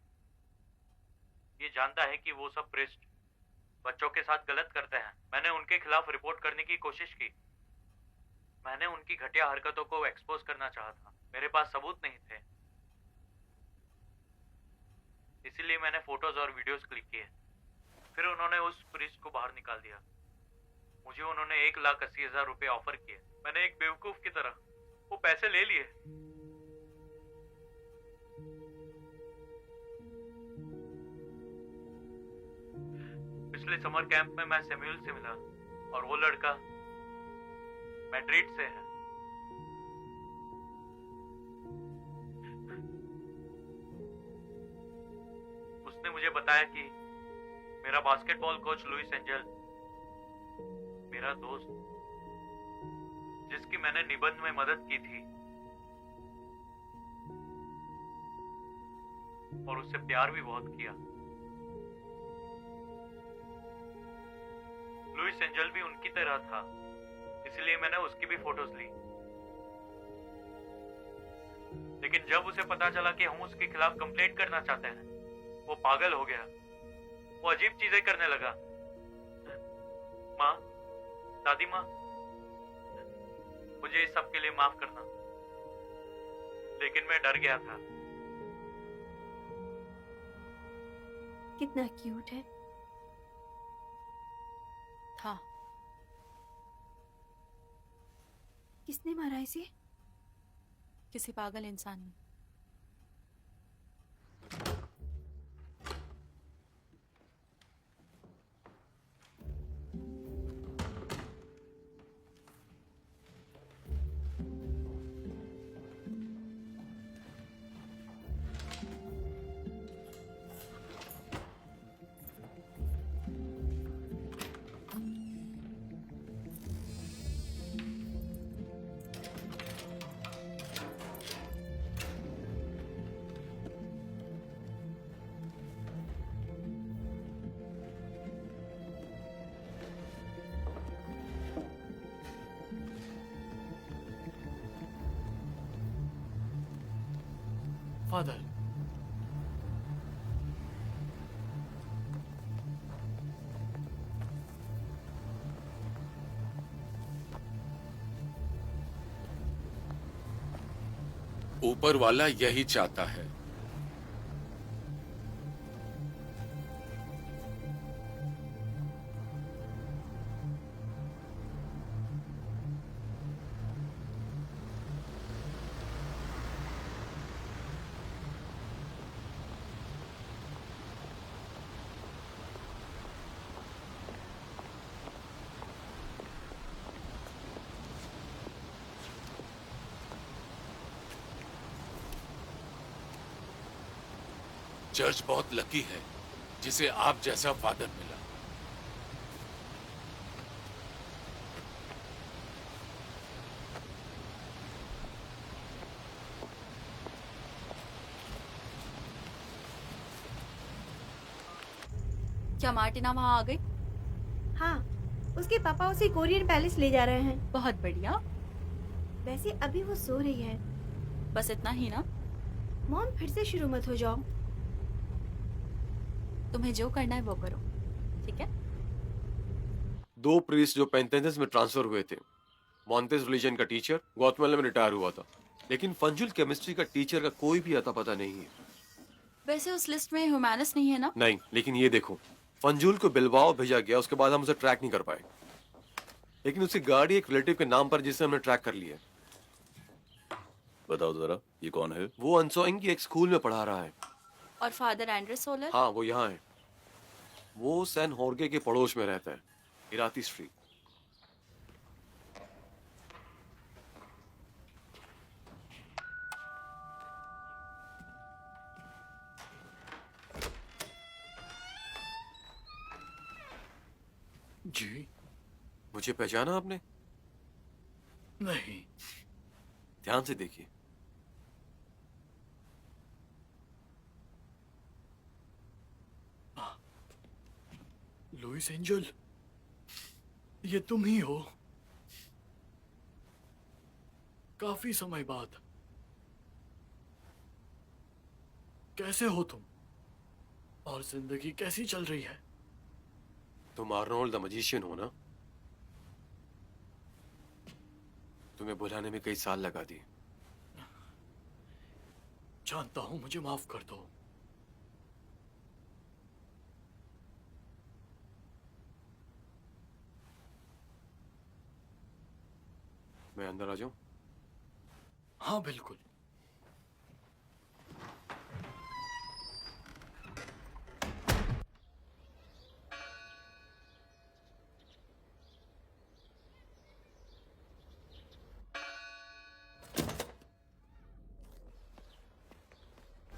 ये जानता है कि वो सब प्रेस्ट बच्चों के साथ गलत करते हैं। मैंने उनके खिलाफ रिपोर्ट करने की कोशिश की। मैंने उनकी घटिया हरकतों को एक्सपोज करना चाहा था। मेरे पास सबूत नहीं थे, इसीलिए मैंने फोटोज और वीडियोस क्लिक किए। फिर उन्होंने उस प्रीस्ट को बाहर निकाल दिया। मुझे उन्होंने 1,80,000 रुपए ऑफर किए। मैंने एक बेवकूफ की तरह वो पैसे ले लिए। पिछले समर कैंप में मैं सैमुअल से मिला और वो लड़का मैड्रिड से है। उसने मुझे बताया कि मेरा बास्केटबॉल कोच लुइस एंजल मेरा दोस्त, जिसकी मैंने निबंध में मदद की थी और उससे प्यार भी बहुत किया। लुइस एंजल भी उनकी तरह था, इसलिए मैंने उसकी भी फोटोज ली। लेकिन जब उसे पता चला कि हम उसके खिलाफ कंप्लेंट करना चाहते हैं, वो पागल हो गया। वो अजीब चीजें करने लगा। माँ, दादी माँ, मुझे इस सब के लिए माफ करना, लेकिन मैं डर गया था। कितना क्यूट है। था। किसने मारा इसे? किसी पागल इंसान ने। फादर, ऊपर वाला यही चाहता है। चर्च बहुत लकी है जिसे आप जैसा फादर मिला। क्या मार्टिना वहाँ आ गई? हाँ, उसके पापा उसे कोरियन पैलेस ले जा रहे हैं। बहुत बढ़िया। वैसे अभी वो सो रही है। बस इतना ही ना? मॉम, फिर से शुरू मत हो जाओ। तुम्हें जो करना है वो करो, ठीक है? 2 प्रीस्ट जो पेंथेनस में ट्रांसफर हुए थे। मॉन्टेस रिलीजन का टीचर ग्वाटेमाला में रिटायर हुआ था, लेकिन फंजुल केमिस्ट्री का टीचर का कोई भी अता पता नहीं है। वैसे उस लिस्ट में ह्यूमैनिस नहीं है ना? नहीं, लेकिन ये देखो, फंजुल को बिलबाओ भेजा गया, उसके बाद हम उसे ट्रैक नहीं कर पाए। लेकिन उसकी गाड़ी एक रिलेटिव के नाम पर, जिसे हमने ट्रैक कर लिया। बताओ जरा, ये कौन है? वो अनसोइंग की एक स्कूल में पढ़ा रहा है। और फादर एंड्रेस सोलर? हाँ, वो यहाँ है। वो सैन होर्गे के पड़ोस में रहता है, इराती स्ट्रीट। जी मुझे पहचाना आपने? नहीं। ध्यान से देखिए। लुइस एंजल, ये तुम ही हो? काफी समय बाद। कैसे हो तुम? और जिंदगी कैसी चल रही है? तुम आर्नोल्ड द मजिशियन हो ना? तुम्हें बुलाने में कई साल लगा दिए। जानता हूं, मुझे माफ कर दो। मैं अंदर आ जाऊं? हाँ बिल्कुल।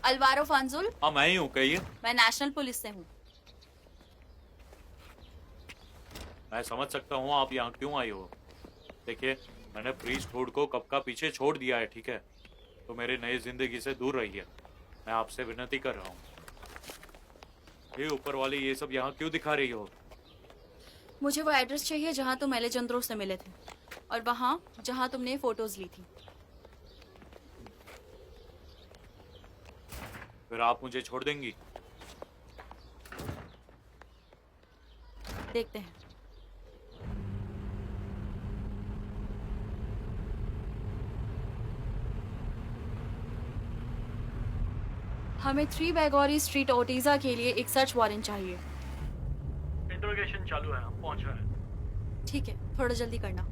अलवारो फांजुल, हाँ मैं ही हूँ, कहिए। मैं नेशनल पुलिस से हूँ। मैं समझ सकता हूँ आप यहाँ क्यों आई हो। देखिए, मैंने प्रीस्टहुड को कब का पीछे छोड़ दिया है, ठीक है? तो मेरी नई जिंदगी से दूर रहिए। मैं आपसे विनती कर रहा हूँ। ये ऊपर वाली ये सब यहाँ क्यों दिखा रही हो? मुझे वो एड्रेस चाहिए जहाँ तुम एलेजेंद्रो से मिले थे, और वहाँ जहाँ तुमने फोटोज ली थी। फिर आप मुझे छोड़ देंगी? देखते हैं। हमें 3 बैगोरी स्ट्रीट ओटीजा के लिए एक सर्च वारंट चाहिए। इंट्रोगेशन चालू है, हम पहुंच रहे हैं। ठीक है, थोड़ा जल्दी करना।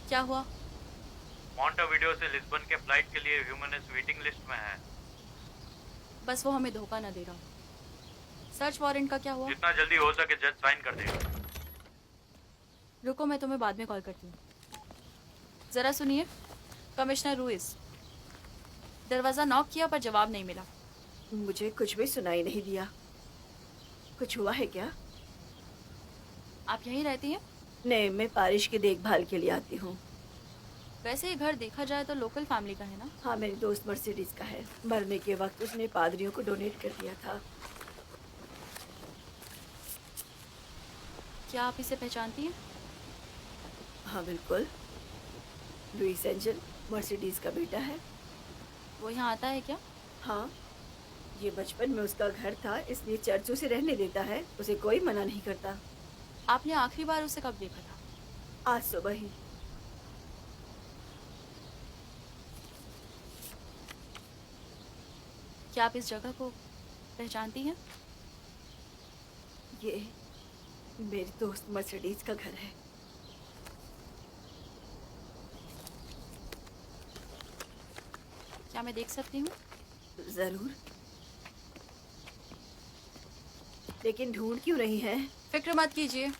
क्या हुआ? मॉन्टेविडियो से लिस्बन के फ्लाइट के लिए ह्यूमनस वेटिंग लिस्ट में है। बस वो हमें धोखा न दे रहा। सर्च वारंट का क्या हुआ? जितना जल्दी हो सके जज साइन कर देगा। रुको, मैं तुम्हें बाद में कॉल करती हूँ। जरा सुनिए, कमिश्नर रूइस। दरवाजा नॉक किया पर जवाब नहीं मिला। मुझे कुछ भी सुनाई नहीं दिया। कुछ हुआ है क्या? आप यहीं रहती हैं? नहीं, मैं पारिश की देखभाल के लिए आती हूँ। वैसे ये घर देखा जाए तो लोकल फैमिली का है ना? हाँ, मेरी दोस्त मर्सिडीज का है। मरने के वक्त उसने पादरियों को डोनेट कर दिया था। क्या आप इसे पहचानती हैं? हाँ बिल्कुल, लुइस एंजल मर्सिडीज का बेटा है। वो यहाँ आता है क्या? हाँ, ये बचपन में उसका घर था, इसलिए चर्च उसे रहने देता है। उसे कोई मना नहीं करता। आपने आखिरी बार उसे कब देखा था? आज सुबह ही। क्या आप इस जगह को पहचानती हैं? ये मेरी दोस्त मर्सिडीज का घर है। क्या मैं देख सकती हूँ? जरूर। लेकिन ढूंढ क्यों रही है? फिक्र मत कीजिए।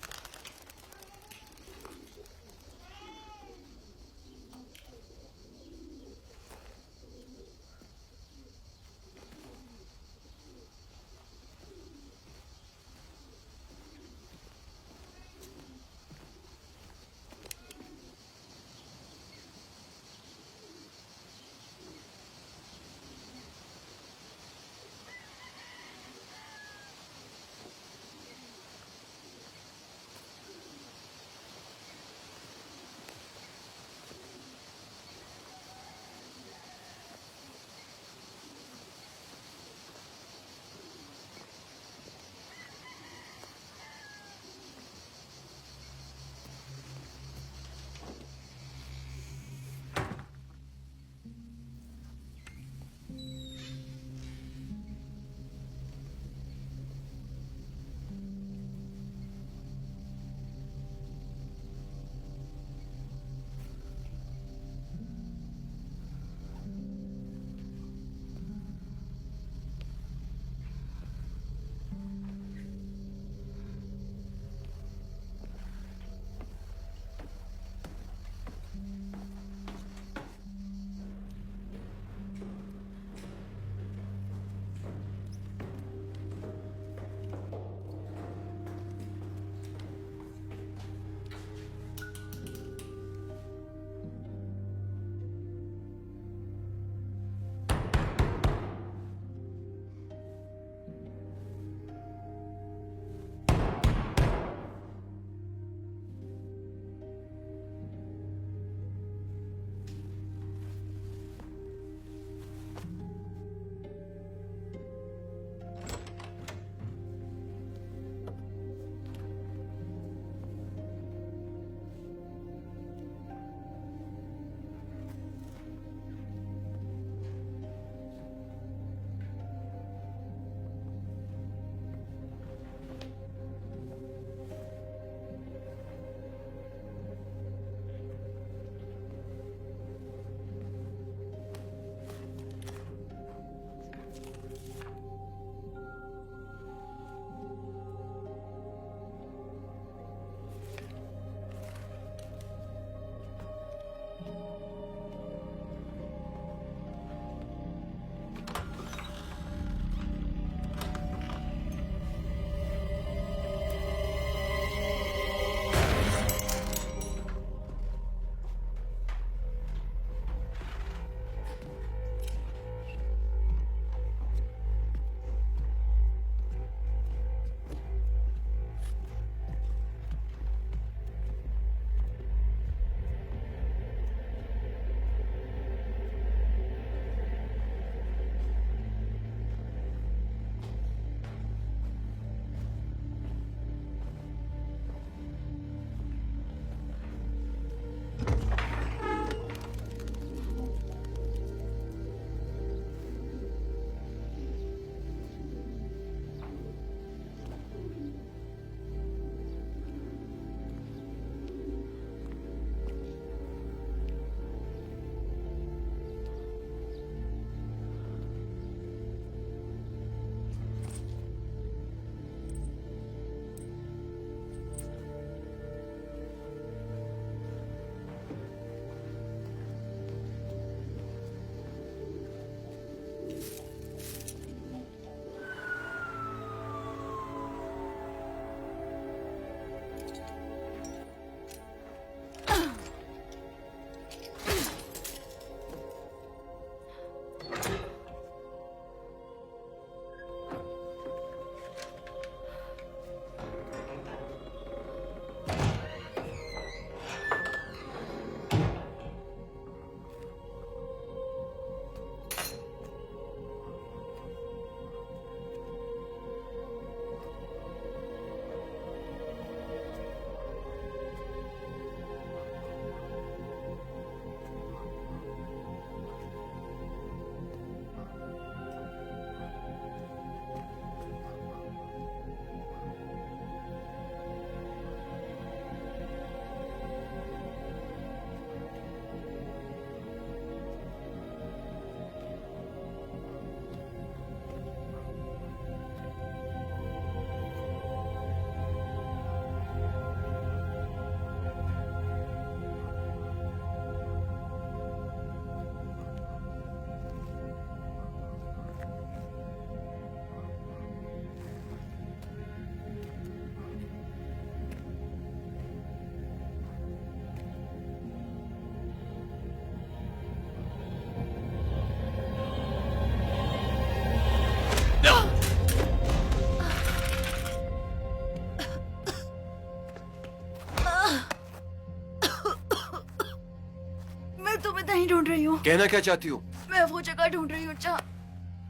मैं तुम्हें नहीं ढूंढ रही हूँ। कहना क्या चाहती हो? मैं वो जगह ढूंढ रही हूँ जहाँ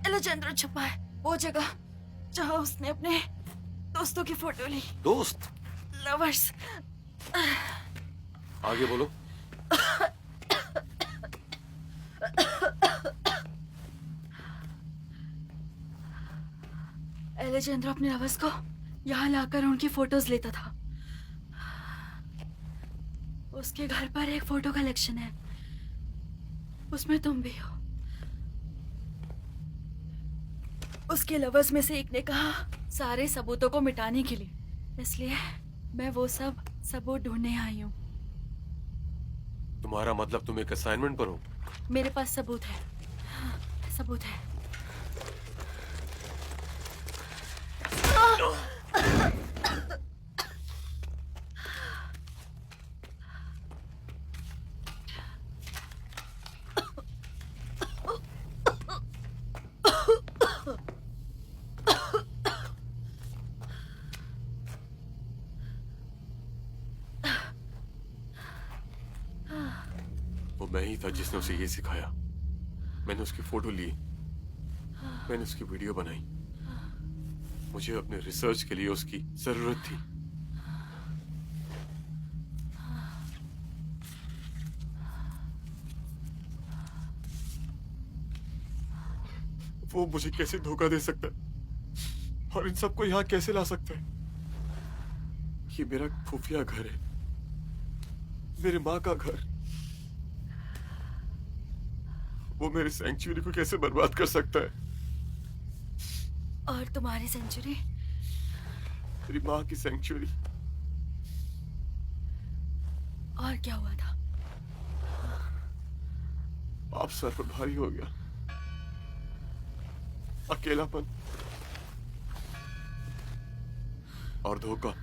एलेजेंड्रो छुपा है। वो जगह जहाँ उसने अपने दोस्तों की फोटो ली। दोस्त? लवर्स। आगे बोलो। एलेजेंड्रो अपने लवर्स को यहाँ लाकर उनकी फोटोज लेता था। उसके घर पर एक फोटो कलेक्शन है, उसमें तुम भी हो। उसके लवर्स में से एक ने कहा सारे सबूतों को मिटाने के लिए, इसलिए मैं वो सब सबूत ढूंढने आई हूँ। तुम्हारा मतलब तुम एक असाइनमेंट पर हो? मेरे पास सबूत है, सबूत है। वो मैं ही था जिसने उसे ये सिखाया। मैंने उसकी फोटो ली, मैंने उसकी वीडियो बनाई। मुझे अपने रिसर्च के लिए उसकी जरूरत थी। वो मुझे कैसे धोखा दे सकता है और इन सबको यहां कैसे ला सकता है? ये मेरा खुफिया घर है, मेरी माँ का घर। वो मेरी सेंचुरी को कैसे बर्बाद कर सकता है? और तुम्हारी सेंचुरी? मेरी माँ की सेंचुरी। और क्या हुआ था? आप सर पर भारी हो गया, अकेलापन और धोखा।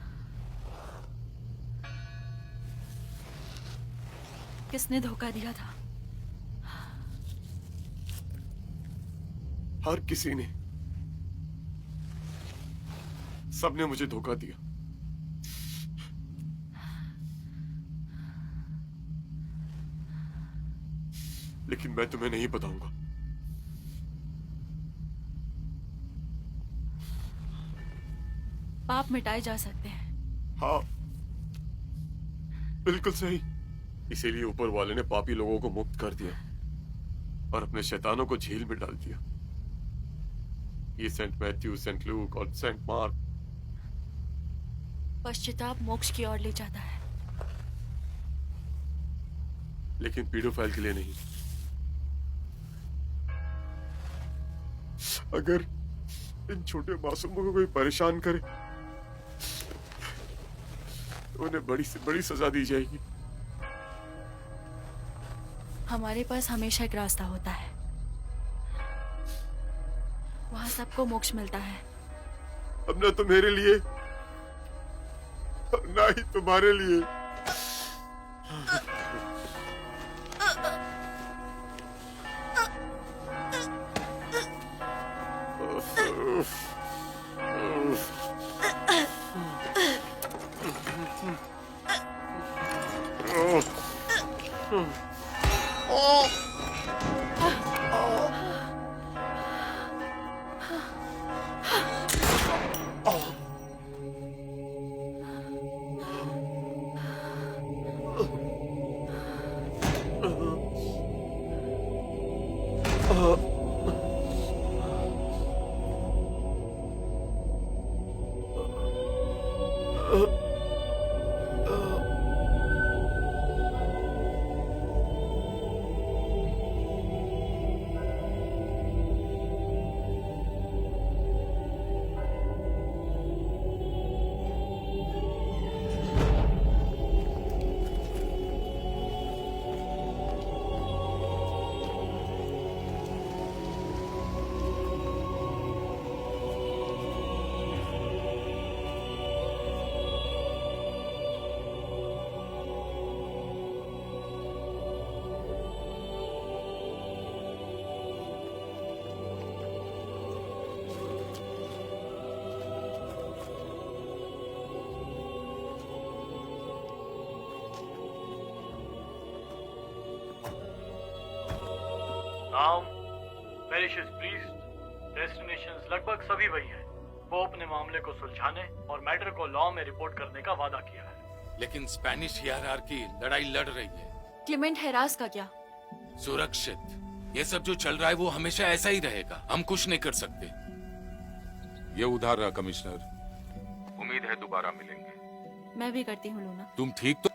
किसने धोखा दिया था? हर किसी ने, सबने मुझे धोखा दिया। लेकिन मैं तुम्हें नहीं बताऊंगा। पाप मिटाए जा सकते हैं। हाँ, बिल्कुल सही। इसीलिए ऊपर वाले ने पापी लोगों को मुक्त कर दिया और अपने शैतानों को झील में डाल दिया। ये सेंट मैथ्यू, सेंट लूक और सेंट मार्क। पश्चाताप मोक्ष की ओर ले जाता है, लेकिन पीडोफाइल के लिए नहीं। अगर इन छोटे मासूमों को कोई परेशान करे तो उन्हें बड़ी से बड़ी सजा दी जाएगी। हमारे पास हमेशा एक रास्ता होता है, वहां सबको मोक्ष मिलता है। अब ना तो मेरे लिए और ना ही तुम्हारे लिए। नाम पेरिशस प्रीस्ट, डेस्टिनेशंस लगभग सभी वही हैं। वो अपने मामले को सुलझाने और मैटर को लॉ में रिपोर्ट करने का वादा किया है। लेकिन स्पेनिश हियरार्की लड़ाई लड़ रही है। क्लेमेंट हेरास का क्या? सुरक्षित। ये सब जो चल रहा है वो हमेशा ऐसा ही रहेगा। हम कुछ नहीं कर सकते। ये उधार रहा कमिश्नर। उम्मीद है दोबारा मिलेंगे। मैं भी करती हूँ लूना। तुम ठीक तो?